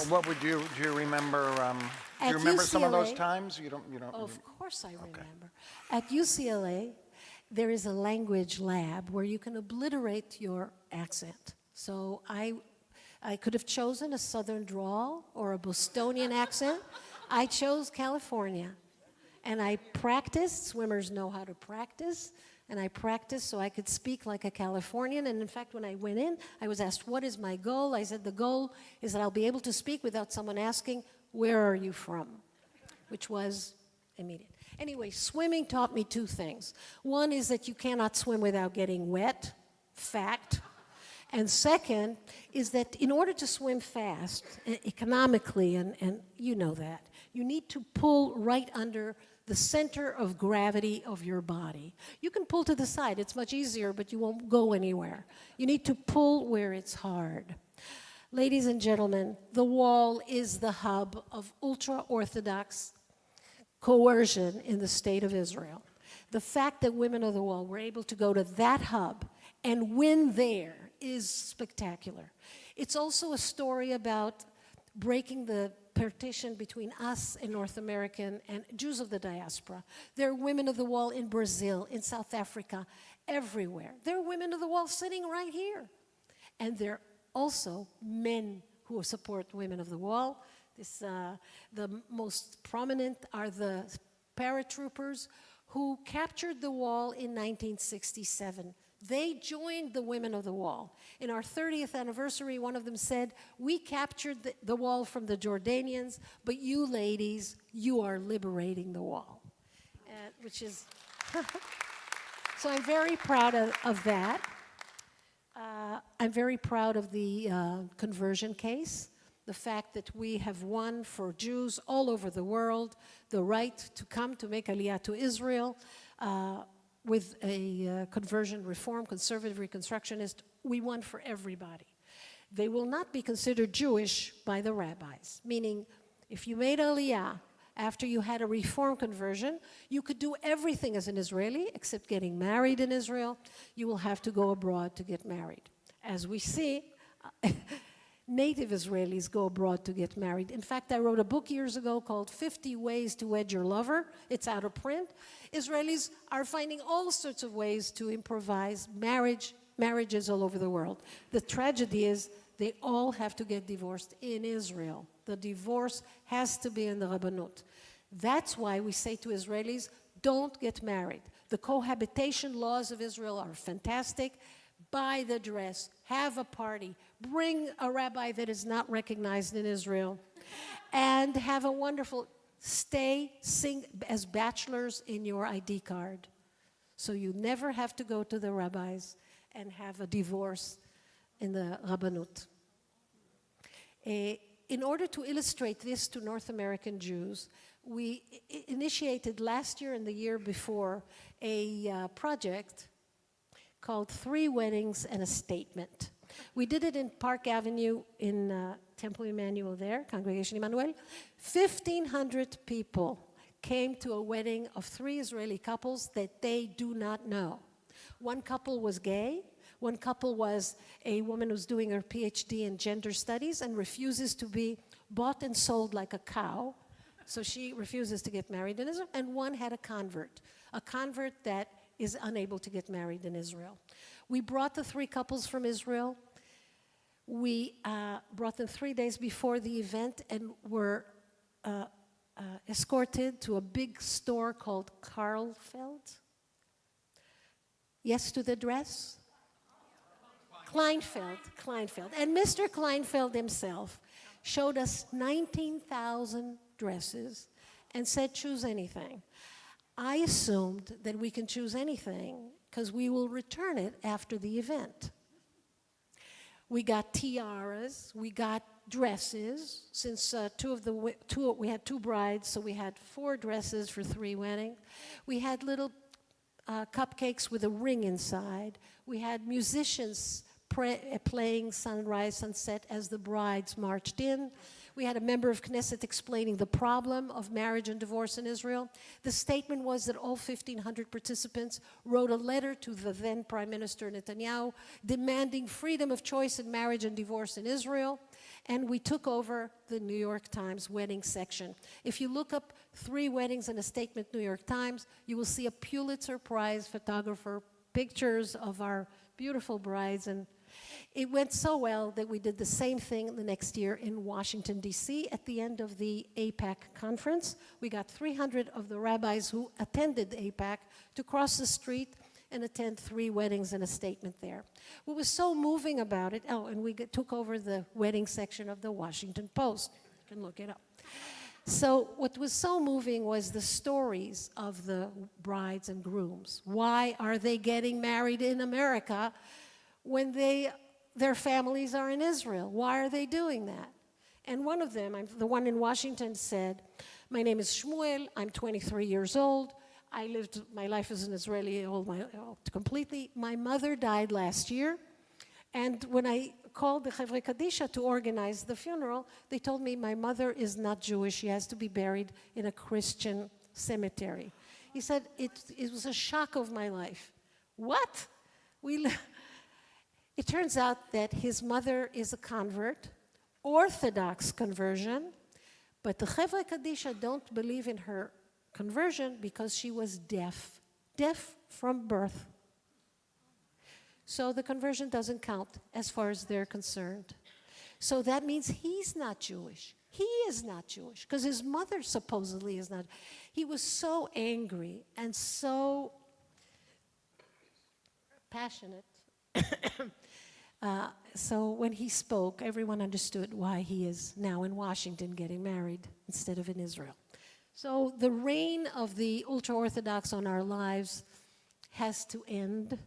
What would you, do you remember, do you At remember some of those UCLA times? You don't. Of course I remember. At UCLA, there is a language lab where you can obliterate your accent. So I could have chosen a Southern drawl or a Bostonian accent. I chose California. And I practiced. Swimmers know how to practice. And I practiced so I could speak like a Californian. And in fact, when I went in, I was asked, what is my goal? I said, the goal is that I'll be able to speak without someone asking, where are you from? Which was immediate. Anyway, swimming taught me two things. One is that you cannot swim without getting wet, fact. And second is that in order to swim fast, economically, and you know that, you need to pull right under the center of gravity of your body. You can pull to the side, it's much easier, but you won't go anywhere. You need to pull where it's hard. Ladies and gentlemen, the wall is the hub of ultra-Orthodox coercion in the state of Israel. The fact that women of the wall were able to go to that hub and win there is spectacular. It's also a story about breaking the partition between us and North American and Jews of the diaspora. There are women of the wall in Brazil, in South Africa, everywhere. There are women of the wall sitting right here. And there are also men who support women of the wall. The most prominent are the paratroopers who captured the wall in 1967. They joined the women of the wall. In our 30th anniversary, one of them said, we captured the wall from the Jordanians, but you ladies, you are liberating the wall. Which is, so I'm very proud of that. I'm very proud of the conversion case, the fact that we have won for Jews all over the world the right to come to make Aliyah to Israel. With a conversion reform, conservative reconstructionist, we won for everybody. They will not be considered Jewish by the rabbis, meaning if you made Aliyah after you had a reform conversion, you could do everything as an Israeli except getting married in Israel. You will have to go abroad to get married. As we see, native Israelis go abroad to get married. In fact, I wrote a book years ago called 50 Ways to Wed Your Lover. It's out of print. Israelis are finding all sorts of ways to improvise marriages all over the world. The tragedy is they all have to get divorced in Israel. The divorce has to be in the Rabbanut. That's why we say to Israelis, don't get married. The cohabitation laws of Israel are fantastic. Buy the dress, have a party, bring a rabbi that is not recognized in Israel, and have a wonderful sing as bachelors in your ID card. So you never have to go to the rabbis and have a divorce in the Rabbanut. In order to illustrate this to North American Jews, we initiated last year and the year before a project called 3 Weddings and a Statement. We did it in Park Avenue in Temple Emmanuel there, Congregation Emmanuel. 1,500 people came to a wedding of 3 Israeli couples that they do not know. One couple was gay. One couple was a woman who's doing her PhD in gender studies and refuses to be bought and sold like a cow. So she refuses to get married in Israel. And one had a convert that is unable to get married in Israel. We brought the 3 couples from Israel. We brought them 3 days before the event and were escorted to a big store called Karlfeld. Yes to the dress? Kleinfeld. And Mr. Kleinfeld himself showed us 19,000 dresses and said, choose anything. I assumed that we can choose anything because we will return it after the event. We got tiaras, we got dresses, since we had 2 brides, so we had 4 dresses for 3 weddings. We had little cupcakes with a ring inside. We had musicians playing sunrise, sunset as the brides marched in. We had a member of Knesset explaining the problem of marriage and divorce in Israel. The statement was that all 1,500 participants wrote a letter to the then Prime Minister Netanyahu demanding freedom of choice in marriage and divorce in Israel. And we took over the New York Times wedding section. If you look up 3 weddings and a statement, New York Times, you will see a Pulitzer Prize photographer, pictures of our beautiful brides. And it went so well that we did the same thing the next year in Washington, D.C. at the end of the AIPAC conference. We got 300 of the rabbis who attended AIPAC to cross the street and attend 3 weddings and a statement there. What was so moving about it, and we took over the wedding section of the Washington Post. You can look it up. So what was so moving was the stories of the brides and grooms. Why are they getting married in America when their families are in Israel? Why are they doing that? And one of them, the one in Washington, said, "My name is Shmuel, I'm 23 years old. I lived my life as an Israeli completely. My mother died last year, and when I called the Chevre Kadisha to organize the funeral, they told me my mother is not Jewish. She has to be buried in a Christian cemetery." He said, it was a shock of my life. What? It turns out that his mother is a convert, Orthodox conversion, but the Chevre Kadisha don't believe in her conversion because she was deaf from birth. So the conversion doesn't count as far as they're concerned. So that means he's not Jewish. He is not Jewish because his mother supposedly is not. He was so angry and so passionate. So when he spoke, everyone understood why he is now in Washington getting married instead of in Israel. So the reign of the ultra-Orthodox on our lives has to end.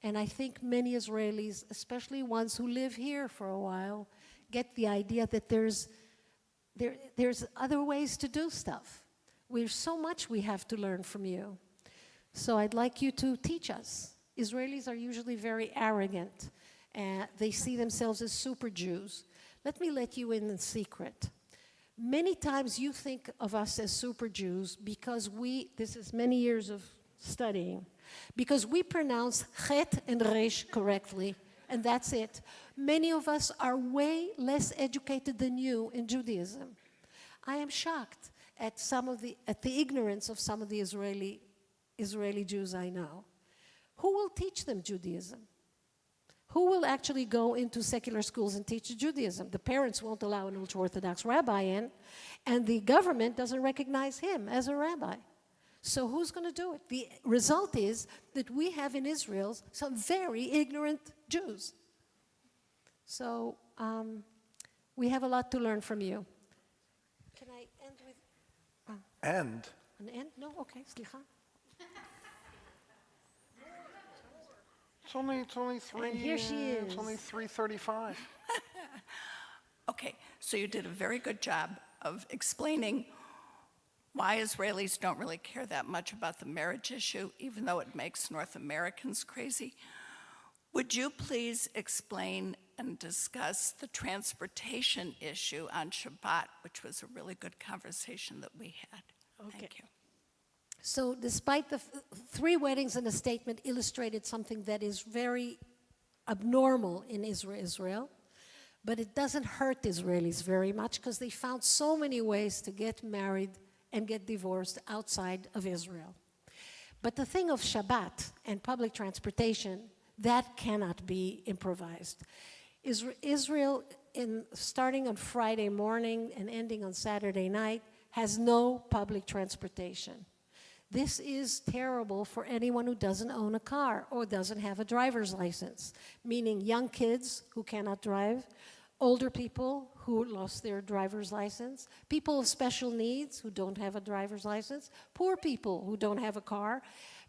And I think many Israelis, especially ones who live here for a while, get the idea that there's other ways to do stuff. There's so much we have to learn from you. So I'd like you to teach us. Israelis are usually very arrogant. They see themselves as super Jews. Let me let you in secret. Many times you think of us as super Jews because this is many years of studying, because we pronounce chet and resh correctly, and that's it. Many of us are way less educated than you in Judaism. I am shocked at the ignorance of some of the Israeli Jews I know. Who will teach them Judaism? Who will actually go into secular schools and teach Judaism? The parents won't allow an ultra-Orthodox rabbi in, and the government doesn't recognize him as a rabbi. So who's going to do it? The result is that we have in Israel some very ignorant Jews. So we have a lot to learn from you. Can I end with... End? An end? No? Okay, slicha. It's only 3. And here she is. It's only 3:35. Okay, so you did a very good job of explaining why Israelis don't really care that much about the marriage issue, even though it makes North Americans crazy. Would you please explain and discuss the transportation issue on Shabbat, which was a really good conversation that we had? Okay. Thank you. So despite the 3 weddings and a statement illustrated something that is very abnormal in Israel, but it doesn't hurt Israelis very much because they found so many ways to get married and get divorced outside of Israel. But the thing of Shabbat and public transportation, that cannot be improvised. Israel, starting on Friday morning and ending on Saturday night, has no public transportation. This is terrible for anyone who doesn't own a car or doesn't have a driver's license, meaning young kids who cannot drive, older people who lost their driver's license, people of special needs who don't have a driver's license, poor people who don't have a car,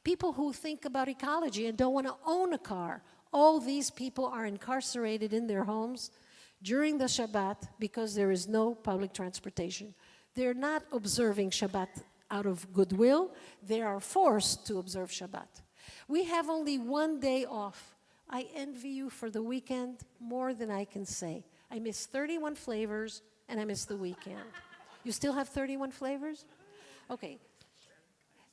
people who think about ecology and don't want to own a car. All these people are incarcerated in their homes during the Shabbat because there is no public transportation. They're not observing Shabbat out of goodwill. They are forced to observe Shabbat. We have only one day off. I envy you for the weekend more than I can say. I miss 31 flavors and I miss the weekend. You still have 31 flavors? Okay.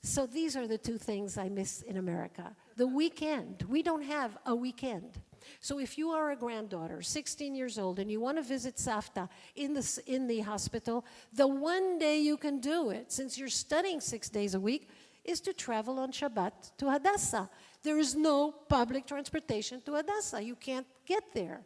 So these are the two things I miss in America. The weekend. We don't have a weekend. So if you are a granddaughter, 16 years old, and you want to visit Savta in the hospital, the one day you can do it, since you're studying 6 days a week, is to travel on Shabbat to Hadassah. There is no public transportation to Hadassah. You can't get there.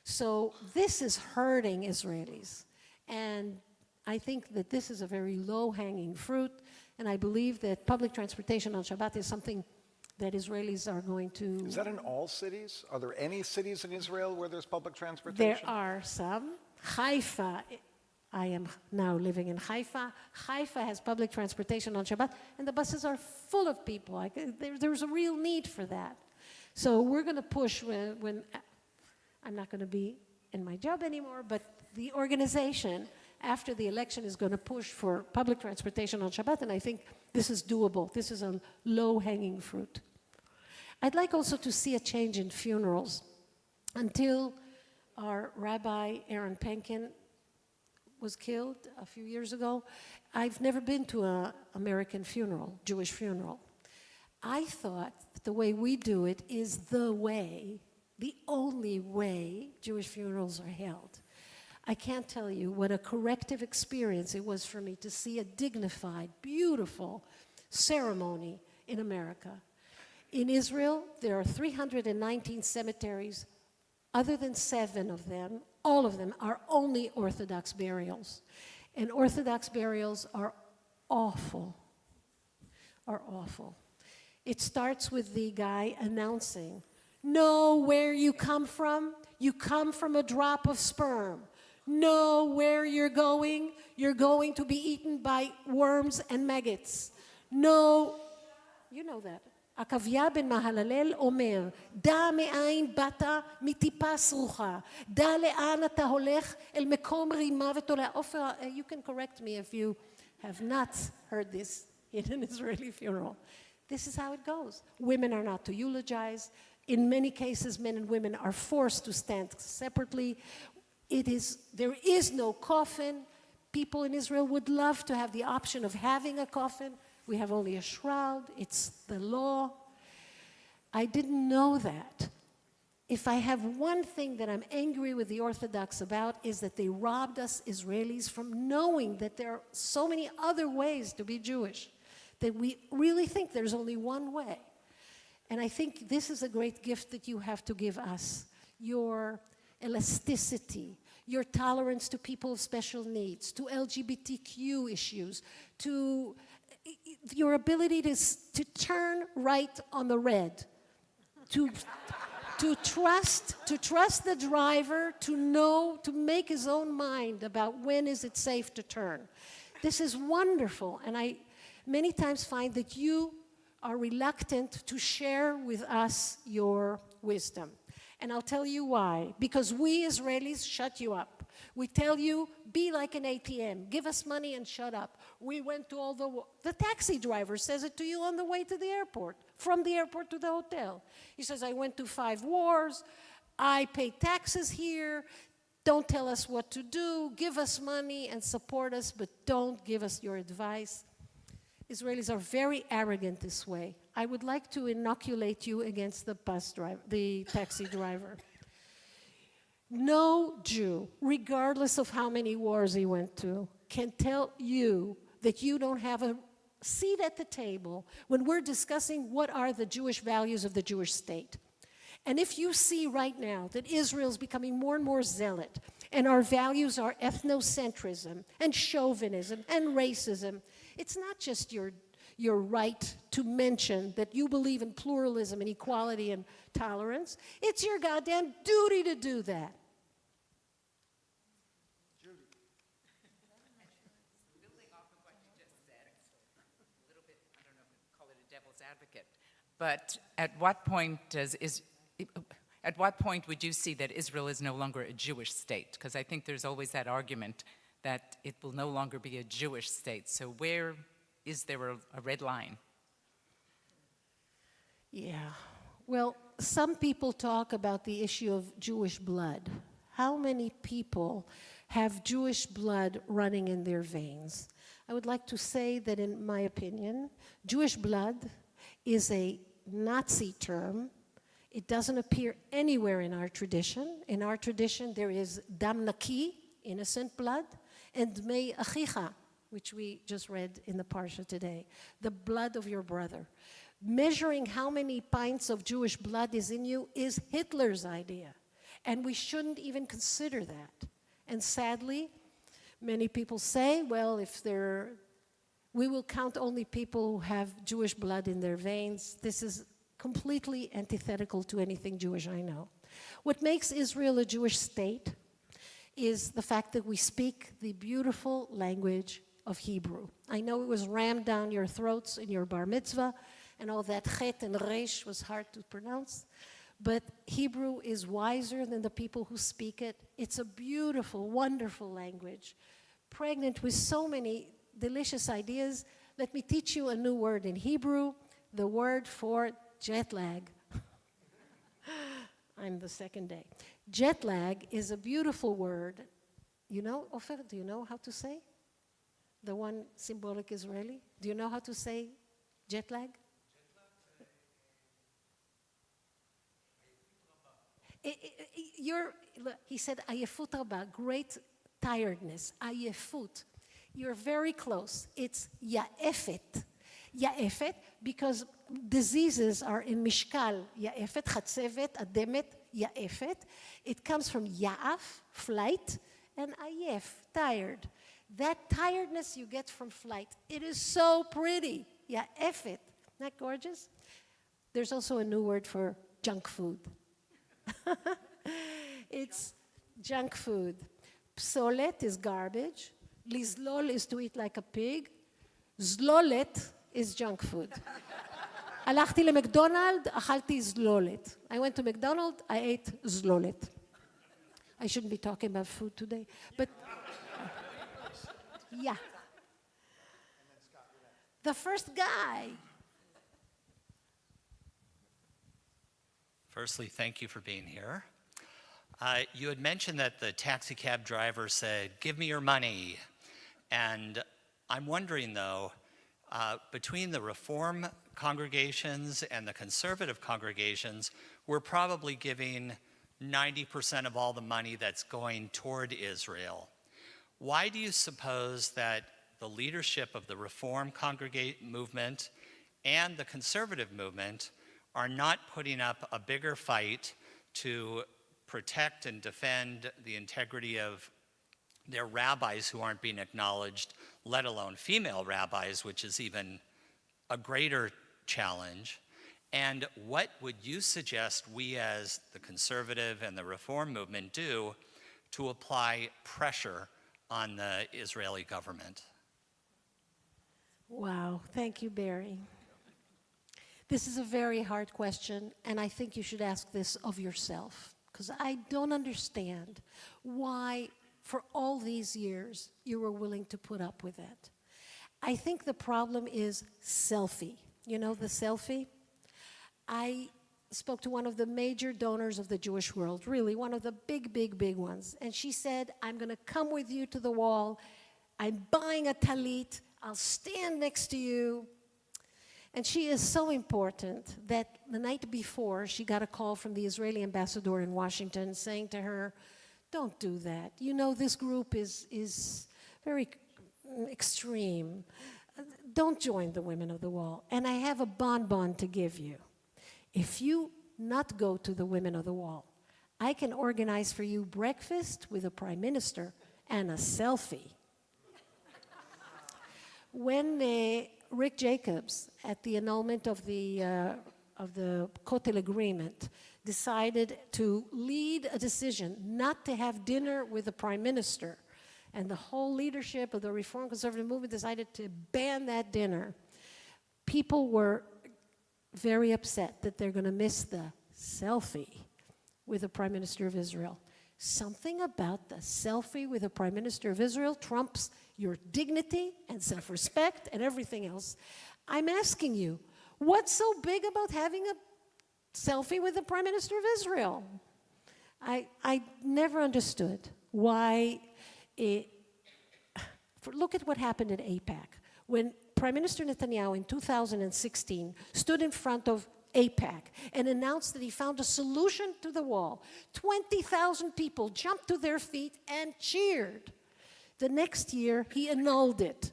So this is hurting Israelis. And I think that this is a very low-hanging fruit, and I believe that public transportation on Shabbat is something that Israelis are going to... Is that in all cities? Are there any cities in Israel where there's public transportation? There are some. Haifa, I am now living in Haifa. Haifa has public transportation on Shabbat, and the buses are full of people. There's a real need for that. So we're going to push when I'm not going to be in my job anymore, but the organization after the election is going to push for public transportation on Shabbat, and I think this is doable. This is a low-hanging fruit. I'd like also to see a change in funerals. Until our Rabbi, Aaron Penkin, was killed a few years ago, I've never been to an American funeral, Jewish funeral. I thought that the way we do it is the way, the only way Jewish funerals are held. I can't tell you what a corrective experience it was for me to see a dignified, beautiful ceremony in America. In Israel, there are 319 cemeteries. Other than 7 of them, all of them are only Orthodox burials. And Orthodox burials are awful, It starts with the guy announcing, know where you come from from a drop of sperm. Know where you're going to be eaten by worms and maggots. Know, you know that. עקביה בן מהללל אומר, דע מאין באת מטיפה סרוחה, דע לאן אתה הולך אל מקום רימה ותולע. Offer, you can correct me if you have not heard this in an Israeli funeral. This is how it goes. Women are not to eulogize. In many cases, men and women are forced to stand separately. There is no coffin. People in Israel would love to have the option of having a coffin. We have only a shroud. It's the law. I didn't know that. If I have one thing that I'm angry with the Orthodox about is that they robbed us Israelis from knowing that there are so many other ways to be Jewish, that we really think there's only one way. And I think this is a great gift that you have to give us. Your elasticity, your tolerance to people of special needs, to LGBTQ issues, to your ability to turn right on the red, to trust the driver, to make his own mind about when is it safe to turn. This is wonderful, and I many times find that you are reluctant to share with us your wisdom. And I'll tell you why. Because we Israelis shut you up. We tell you, be like an ATM. Give us money and shut up. We went to all the taxi driver says it to you on the way to the airport, from the airport to the hotel. He says, I went to 5 wars. I pay taxes here. Don't tell us what to do. Give us money and support us, but don't give us your advice. Israelis are very arrogant this way. I would like to inoculate you against the taxi driver. No Jew, regardless of how many wars he went to, can tell you that you don't have a seat at the table when we're discussing what are the Jewish values of the Jewish state. And if you see right now that Israel is becoming more and more zealot, and our values are ethnocentrism and chauvinism and racism, it's not just your right to mention that you believe in pluralism and equality and tolerance. It's your goddamn duty to do that. Building off of what you just said, a little bit, I don't know if we call it a devil's advocate, but at what point At what point would you see that Israel is no longer a Jewish state? Because I think there's always that argument that it will no longer be a Jewish state. So where is there a red line? Yeah. Well, some people talk about the issue of Jewish blood. How many people have Jewish blood running in their veins? I would like to say that, in my opinion, Jewish blood is a Nazi term. It doesn't appear anywhere in our tradition. In our tradition, there is dam naki, innocent blood, and mei achicha, which we just read in the parsha today, the blood of your brother. Measuring how many pints of Jewish blood is in you is Hitler's idea, and we shouldn't even consider that. And sadly, many people say, well, we will count only people who have Jewish blood in their veins. This is completely antithetical to anything Jewish I know. What makes Israel a Jewish state is the fact that we speak the beautiful language of Hebrew. I know it was rammed down your throats in your bar mitzvah, and all that chet and resh was hard to pronounce, but Hebrew is wiser than the people who speak it. It's a beautiful, wonderful language, pregnant with so many delicious ideas. Let me teach you a new word in Hebrew, the word for jet lag. I'm the second day. Jet lag is a beautiful word. You know, Ofer, do you know how to say? The one symbolic Israeli? Do you know how to say jet lag? He said, ayefut rabba, great tiredness, ayefut. You're very close. It's ya'efet. Ya'efet, because diseases are in mishkal. Ya'efet, chatzevet, ademet, ya'efet. It comes from ya'af, flight, and ayef, tired. That tiredness you get from flight, it is so pretty. Ya'efet. Isn't that gorgeous? There's also a new word for junk food. It's junk food. Psolet is garbage. Lizlol is to eat like a pig. Zlolet is junk food. הלכתי למקדונלד, אכלתי זלולת. I went to McDonald's, I ate זלולת. I shouldn't be talking about food today, but yeah. The first guy. Firstly, thank you for being here. You had mentioned that the taxi cab driver said, "Give me your money." And I'm wondering, though, between the Reform congregations and the conservative congregations, we're probably giving 90% of all the money that's going toward Israel. Why do you suppose that the leadership of the Reform movement and the conservative movement are not putting up a bigger fight to protect and defend the integrity of their rabbis who aren't being acknowledged, let alone female rabbis, which is even a greater challenge? And what would you suggest we as the conservative and the Reform movement do to apply pressure on the Israeli government? Wow, thank you, Barry. This is a very hard question, and I think you should ask this of yourself, because I don't understand why, for all these years, you were willing to put up with that. I think the problem is selfie. You know the selfie? I spoke to one of the major donors of the Jewish world, really, one of the big, big, big ones, and she said, I'm going to come with you to the wall. I'm buying a talit. I'll stand next to you. And she is so important that the night before, she got a call from the Israeli ambassador in Washington saying to her, don't do that. You know, this group is very extreme. Don't join the Women of the Wall. And I have a bonbon to give you. If you not go to the Women of the Wall, I can organize for you breakfast with a prime minister and a selfie. When Rick Jacobs, at the annulment of the Kotel Agreement, decided to lead a decision not to have dinner with the prime minister, and the whole leadership of the Reform Conservative movement decided to ban that dinner, people were very upset that they're going to miss the selfie with the Prime Minister of Israel. Something about the selfie with the Prime Minister of Israel trumps your dignity and self-respect and everything else. I'm asking you, what's so big about having a selfie with the Prime Minister of Israel? I never understood why look at what happened in AIPAC. When Prime Minister Netanyahu in 2016 stood in front of AIPAC and announced that he found a solution to the wall, 20,000 people jumped to their feet and cheered. The next year, he annulled it.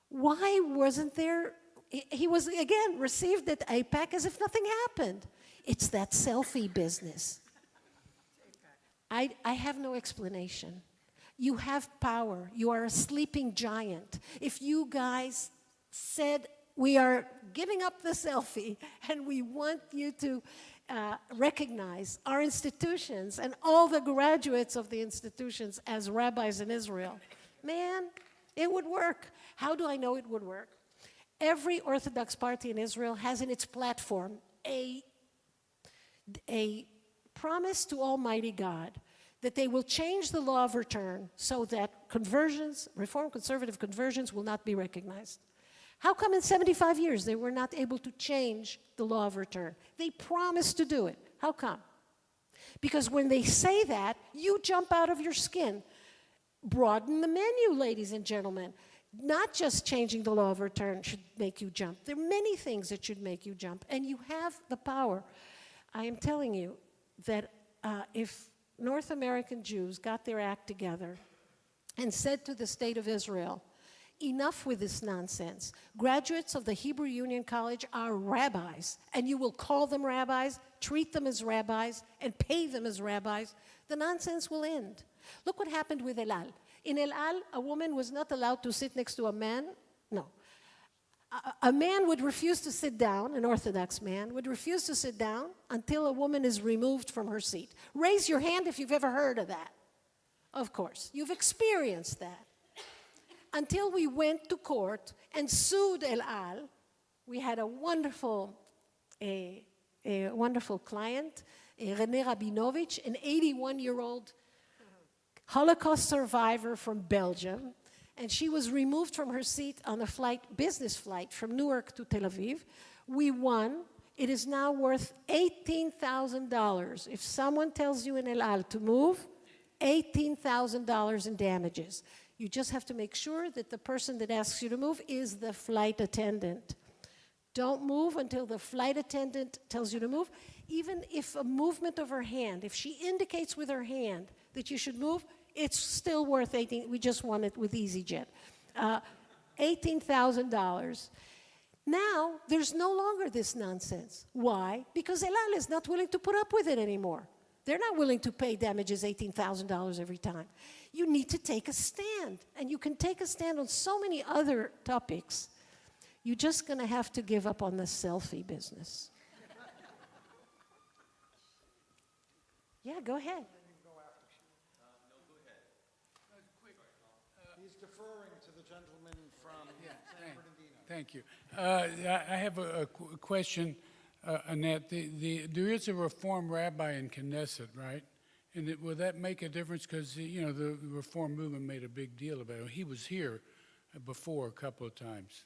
Why wasn't there? He was, again, received at AIPAC as if nothing happened. It's that selfie business. I have no explanation. You have power. You are a sleeping giant. If you guys said, we are giving up the selfie and we want you to recognize our institutions and all the graduates of the institutions as rabbis in Israel, man, it would work. How do I know it would work? Every Orthodox party in Israel has in its platform a promise to Almighty God that they will change the law of return so that conversions, Reform conservative conversions, will not be recognized. How come in 75 years they were not able to change the law of return? They promised to do it. How come? Because when they say that, you jump out of your skin. Broaden the menu, ladies and gentlemen. Not just changing the law of return should make you jump. There are many things that should make you jump, and you have the power. I am telling you that if North American Jews got their act together and said to the state of Israel, enough with this nonsense. Graduates of the Hebrew Union College are rabbis, and you will call them rabbis, treat them as rabbis, and pay them as rabbis. The nonsense will end. Look what happened with El Al. In El Al, a woman was not allowed to sit next to a man. No. A man would refuse to sit down, an Orthodox man, would refuse to sit down until a woman is removed from her seat. Raise your hand if you've ever heard of that. Of course, you've experienced that. Until we went to court and sued El Al, we had a wonderful client, René Rabinovich, an 81-year-old Holocaust survivor from Belgium, and she was removed from her seat on a business flight from Newark to Tel Aviv. We won. It is now worth $18,000. If someone tells you in El Al to move, $18,000 in damages. You just have to make sure that the person that asks you to move is the flight attendant. Don't move until the flight attendant tells you to move. Even if a movement of her hand, if she indicates with her hand that you should move, it's still worth $18,000. We just won it with EasyJet. $18,000. Now, there's no longer this nonsense. Why? Because El Al is not willing to put up with it anymore. They're not willing to pay damages $18,000 every time. You need to take a stand. And you can take a stand on so many other topics. You're just going to have to give up on the selfie business. Yeah, go ahead. He's deferring to the gentleman from San Bernardino. Thank you. I have a question, Annette. There is a Reform rabbi in Knesset, right? And will that make a difference? Because, the Reform movement made a big deal about it. He was here before a couple of times.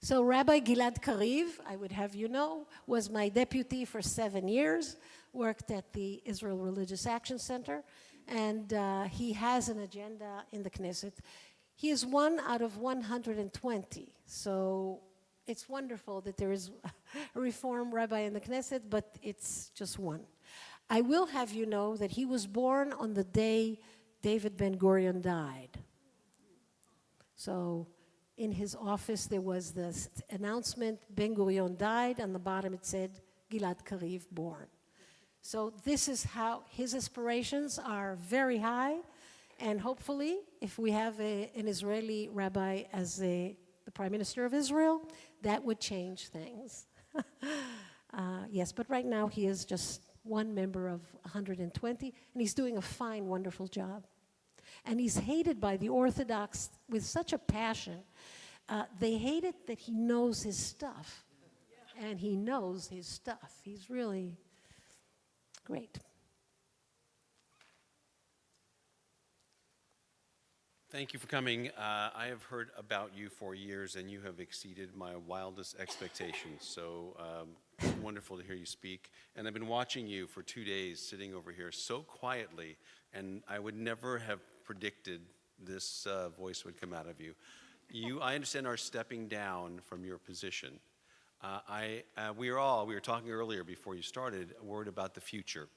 So Rabbi Gilad Kariv, I would have you know, was my deputy for 7 years, worked at the Israel Religious Action Center, and he has an agenda in the Knesset. He is one out of 120, so it's wonderful that there is a Reform rabbi in the Knesset, but it's just one. I will have you know that he was born on the day David Ben-Gurion died. So in his office, there was this announcement, Ben-Gurion died. On the bottom, it said, Gilad Kariv born. So this is how his aspirations are very high. And hopefully, if we have an Israeli rabbi as the Prime Minister of Israel, that would change things. Yes, but right now, he is just one member of 120, and he's doing a fine, wonderful job. And he's hated by the Orthodox with such a passion. They hate it that he knows his stuff. And he knows his stuff. He's really, great. Thank you for coming. I have heard about you for years, and you have exceeded my wildest expectations. So it's wonderful to hear you speak. And I've been watching you for 2 days, sitting over here so quietly, and I would never have predicted this voice would come out of you. You, I understand, are stepping down from your position. We were talking earlier before you started, worried about the future.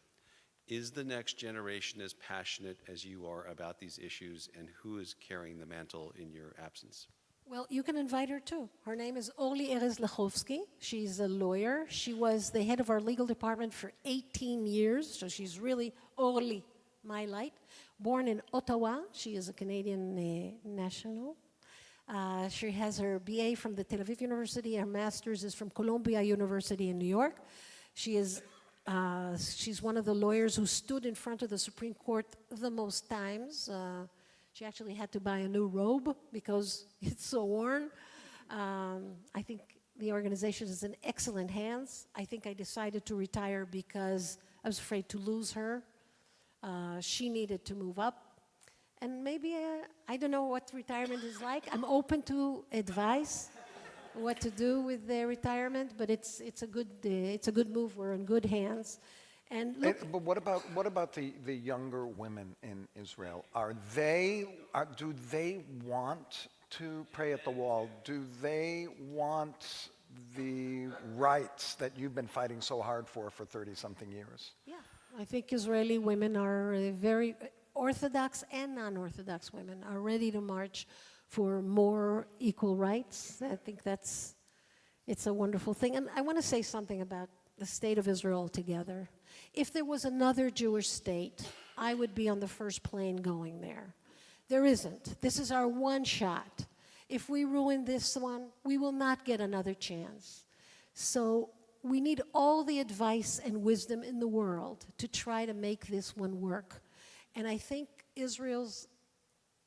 Is the next generation as passionate as you are about these issues, and who is carrying the mantle in your absence? Well, you can invite her too. Her name is Orly Erez-Lechovsky. She's a lawyer. She was the head of our legal department for 18 years, so she's really Orly, my light. Born in Ottawa, she is a Canadian national. She has her BA from the Tel Aviv University. Her master's is from Columbia University in New York. She's one of the lawyers who stood in front of the Supreme Court the most times. She actually had to buy a new robe because it's so worn. I think the organization is in excellent hands. I think I decided to retire because I was afraid to lose her. She needed to move up. And maybe, I don't know what retirement is like. I'm open to advice, what to do with their retirement, but it's a good move. We're in good hands. And look, But what about the younger women in Israel? Do they want to pray at the wall? Do they want the rights that you've been fighting so hard for 30-something years? yeah, I think Israeli women are very Orthodox and non-Orthodox women are ready to march for more equal rights. I think it's a wonderful thing. And I want to say something about the state of Israel altogether. If there was another Jewish state, I would be on the first plane going there. There isn't. This is our one shot. If we ruin this one, we will not get another chance. So we need all the advice and wisdom in the world to try to make this one work. And I think Israel's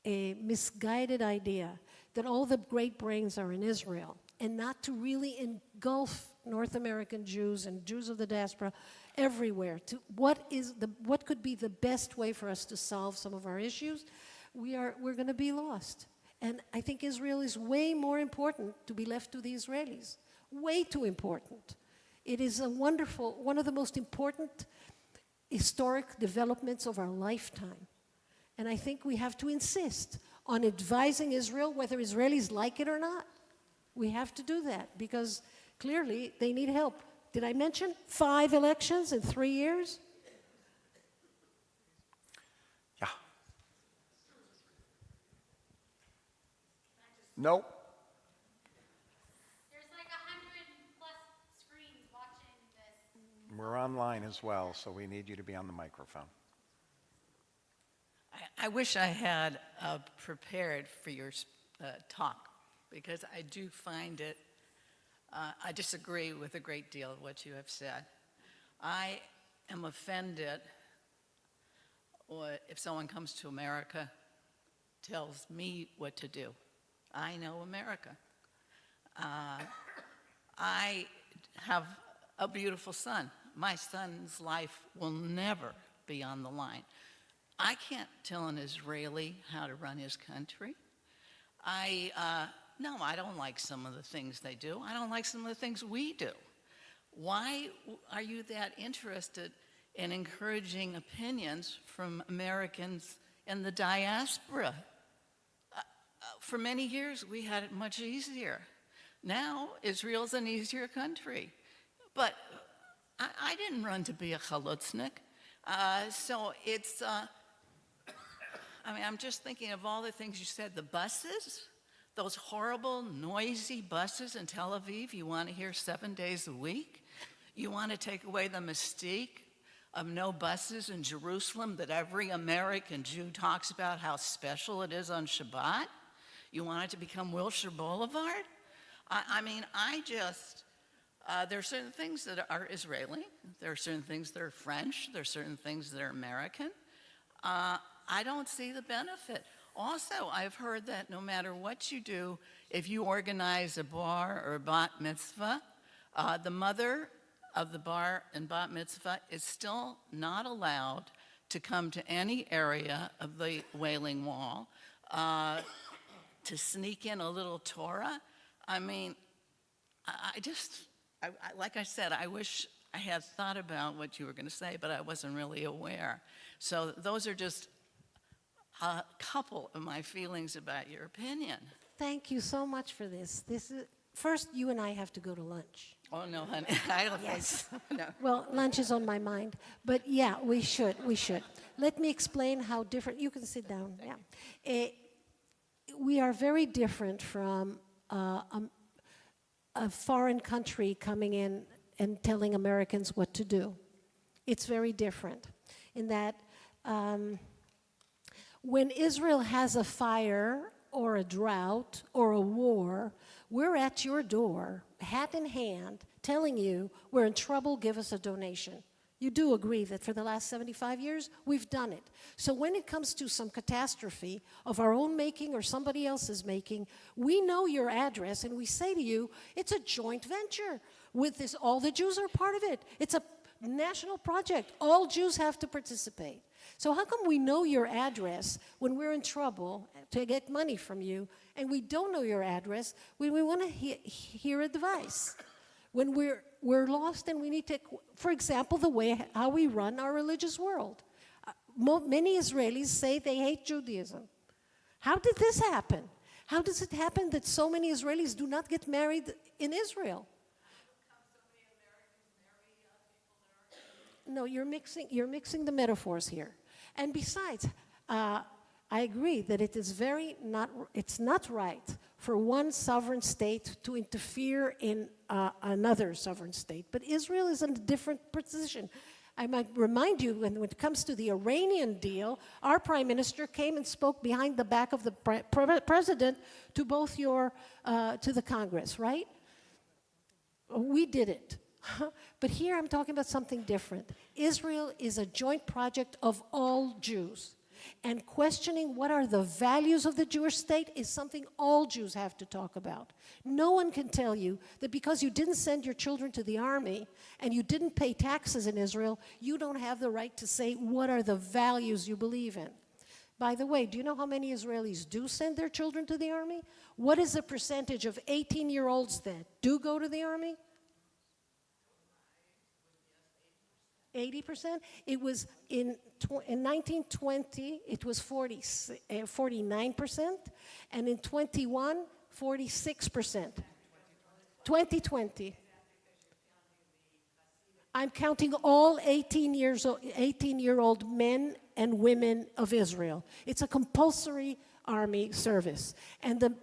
a misguided idea that all the great brains are in Israel and not to really engulf North American Jews and Jews of the diaspora everywhere to what could be the best way for us to solve some of our issues. We're going to be lost. And I think Israel is way more important to be left to the Israelis. Way too important. It is one of the most important historic developments of our lifetime. And I think we have to insist on advising Israel, whether Israelis like it or not. We have to do that because clearly they need help. Did I mention 5 elections in 3 years? Yeah. Nope. There's like 100+ screens watching this. We're online as well, so we need you to be on the microphone. I wish I had prepared for your talk, because I do find it, I disagree with a great deal of what you have said. I am offended if someone comes to America, tells me what to do. I know America. I have a beautiful son. My son's life will never be on the line. I can't tell an Israeli how to run his country. No, I don't like some of the things they do. I don't like some of the things we do. Why are you that interested in encouraging opinions from Americans in the diaspora? For many years, we had it much easier. Now, Israel's an easier country. But I didn't run to be a chalutznik. So it's, I'm just thinking of all the things you said. The buses, those horrible, noisy buses in Tel Aviv, you want to hear 7 days a week? You want to take away the mystique of no buses in Jerusalem that every American Jew talks about how special it is on Shabbat? You want it to become Wilshire Boulevard? There are certain things that are Israeli. There are certain things that are French. There are certain things that are American. I don't see the benefit. Also, I've heard that no matter what you do, if you organize a bar or a bat mitzvah, the mother of the bar and bat mitzvah is still not allowed to come to any area of the Wailing Wall, to sneak in a little Torah. I mean, like I said, I wish I had thought about what you were going to say, but I wasn't really aware. So those are just a couple of my feelings about your opinion. Thank you so much for this. First, you and I have to go to lunch. Oh, no, honey, I don't think Yes. so. No. Well, lunch is on my mind, but yeah, we should. Let me explain how different, you can sit down, yeah. We are very different from a foreign country coming in and telling Americans what to do. It's very different in that when Israel has a fire or a drought or a war, we're at your door, hat in hand, telling you we're in trouble, give us a donation. You do agree that for the last 75 years, we've done it. So when it comes to some catastrophe of our own making or somebody else's making, we know your address and we say to you, it's a joint venture with this, all the Jews are part of it. It's a national project. All Jews have to participate. So how come we know your address when we're in trouble to get money from you, and we don't know your address when we want to hear advice? When we're lost and we need to, for example, how we run our religious world. Many Israelis say they hate Judaism. How did this happen? How does it happen that so many Israelis do not get married in Israel? No, you're mixing the metaphors here. And besides, I agree that it's not right for one sovereign state to interfere in another sovereign state. But Israel is in a different position. I might remind you, when it comes to the Iranian deal, our prime minister came and spoke behind the back of the president to both to the Congress, right? We did it. But here I'm talking about something different. Israel is a joint project of all Jews. And questioning what are the values of the Jewish state is something all Jews have to talk about. No one can tell you that because you didn't send your children to the army and you didn't pay taxes in Israel, you don't have the right to say what are the values you believe in. By the way, do you know how many Israelis do send their children to the army? What is the percentage of 18-year-olds that do go to the army? 80%? It was in 1920, it was 49%, and in 21, 46%. 2020. I'm counting all 18-year-old men and women of Israel. It's a compulsory army service, and the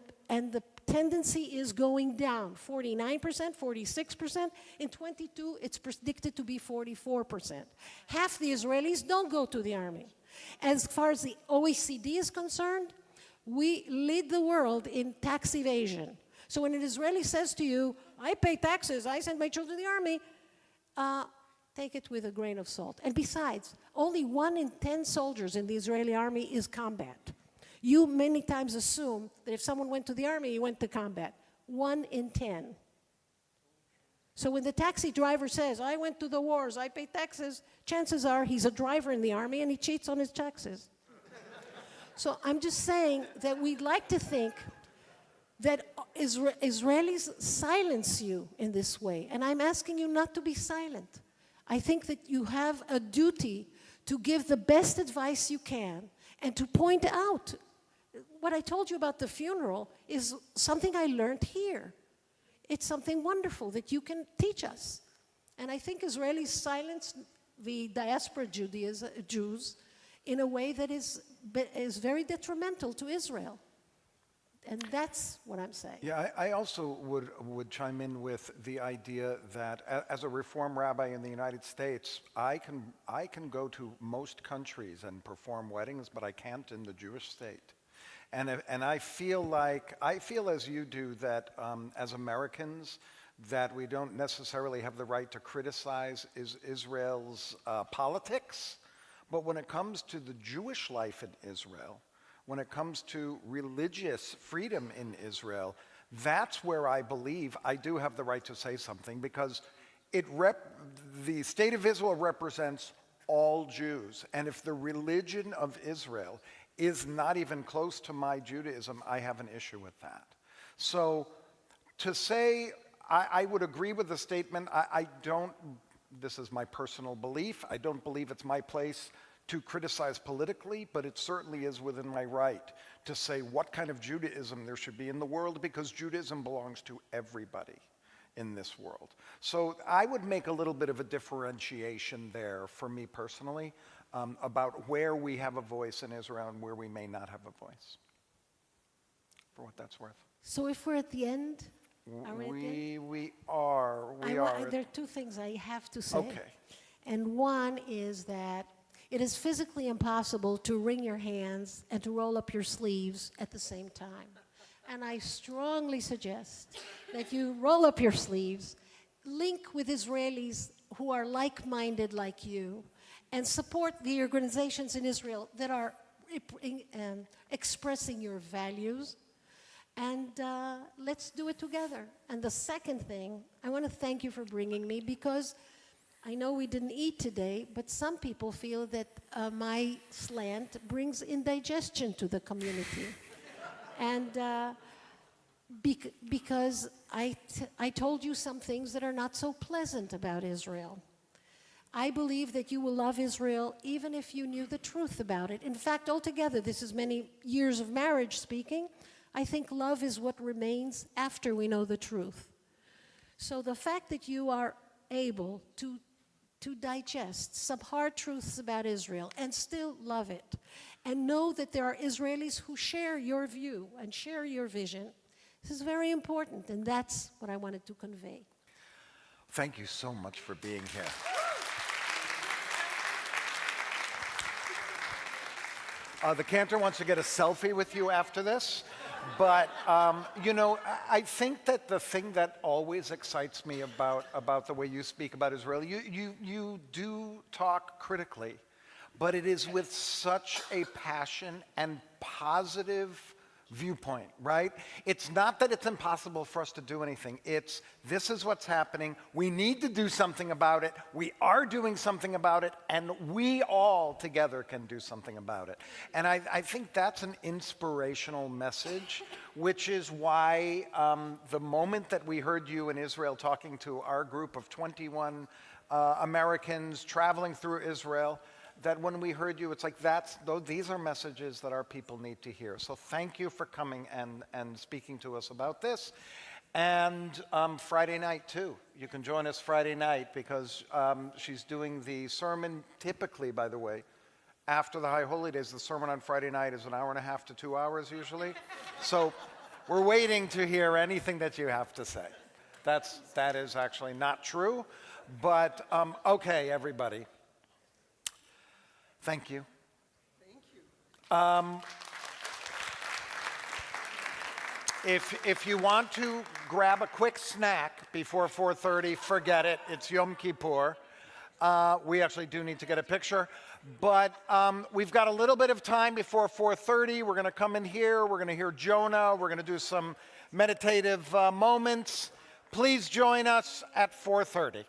tendency is going down, 49%, 46%. In 22, it's predicted to be 44%. Half the Israelis don't go to the army. As far as the OECD is concerned, we lead the world in tax evasion. So when an Israeli says to you, I pay taxes, I send my children to the army, take it with a grain of salt. And besides, only 1 in 10 soldiers in the Israeli army is combat. You many times assume that if someone went to the army, he went to combat. 1 in 10. So when the taxi driver says, I went to the wars, I pay taxes, chances are he's a driver in the army and he cheats on his taxes. So I'm just saying that we'd like to think that Israelis silence you in this way. And I'm asking you not to be silent. I think that you have a duty to give the best advice you can and to point out. What I told you about the funeral is something I learned here. It's something wonderful that you can teach us. And I think Israelis silence the diaspora Jews in a way that is very detrimental to Israel. And that's what I'm saying. Yeah, I also would chime in with the idea that as a Reform rabbi in the United States, I can go to most countries and perform weddings, but I can't in the Jewish state. And I feel as you do that as Americans, that we don't necessarily have the right to criticize Israel's politics, but when it comes to the Jewish life in Israel, when it comes to religious freedom in Israel, that's where I believe I do have the right to say something, because the state of Israel represents all Jews. And if the religion of Israel is not even close to my Judaism, I have an issue with that. So to say, I would agree with the statement, I don't, this is my personal belief, I don't believe it's my place to criticize politically, but it certainly is within my right to say what kind of Judaism there should be in the world, because Judaism belongs to everybody in this world. So I would make a little bit of a differentiation there for me personally about where we have a voice in Israel and where we may not have a voice, for what that's worth. So if we're at the end, are we at the end? We are. There are two things I have to say. Okay. And one is that it is physically impossible to wring your hands and to roll up your sleeves at the same time. And I strongly suggest that you roll up your sleeves, link with Israelis who are like-minded like you, and support the organizations in Israel that are expressing your values. And let's do it together. And the second thing, I want to thank you for bringing me, because I know we didn't eat today, but some people feel that my slant brings indigestion to the community. And because I told you some things that are not so pleasant about Israel. I believe that you will love Israel even if you knew the truth about it. In fact, altogether, this is many years of marriage speaking, I think love is what remains after we know the truth. So the fact that you are able to digest some hard truths about Israel and still love it, and know that there are Israelis who share your view and share your vision, this is very important, and that's what I wanted to convey. Thank you so much for being here. The cantor wants to get a selfie with you after this. But, you know, I think that the thing that always excites me about the way you speak about Israel, you do talk critically, but it is with such a passion and positive viewpoint, right? It's not that it's impossible for us to do anything. It's, this is what's happening. We need to do something about it. We are doing something about it, and we all together can do something about it. And I think that's an inspirational message, which is why the moment that we heard you in Israel talking to our group of 21 Americans traveling through Israel, that when we heard you, it's like these are messages that our people need to hear. So thank you for coming and speaking to us about this. And Friday night, too. You can join us Friday night, because she's doing the sermon, typically, by the way, after the High Holy Days. The sermon on Friday night is 1.5 hours to 2 hours, usually. So we're waiting to hear anything that you have to say. That is actually not true. But, okay, everybody. Thank you. Thank you. If you want to grab a quick snack before 4:30, forget it. It's Yom Kippur. We actually do need to get a picture. But we've got a little bit of time before 4:30. We're going to come in here. We're going to hear Jonah. We're going to do some meditative moments. Please join us at 4:30.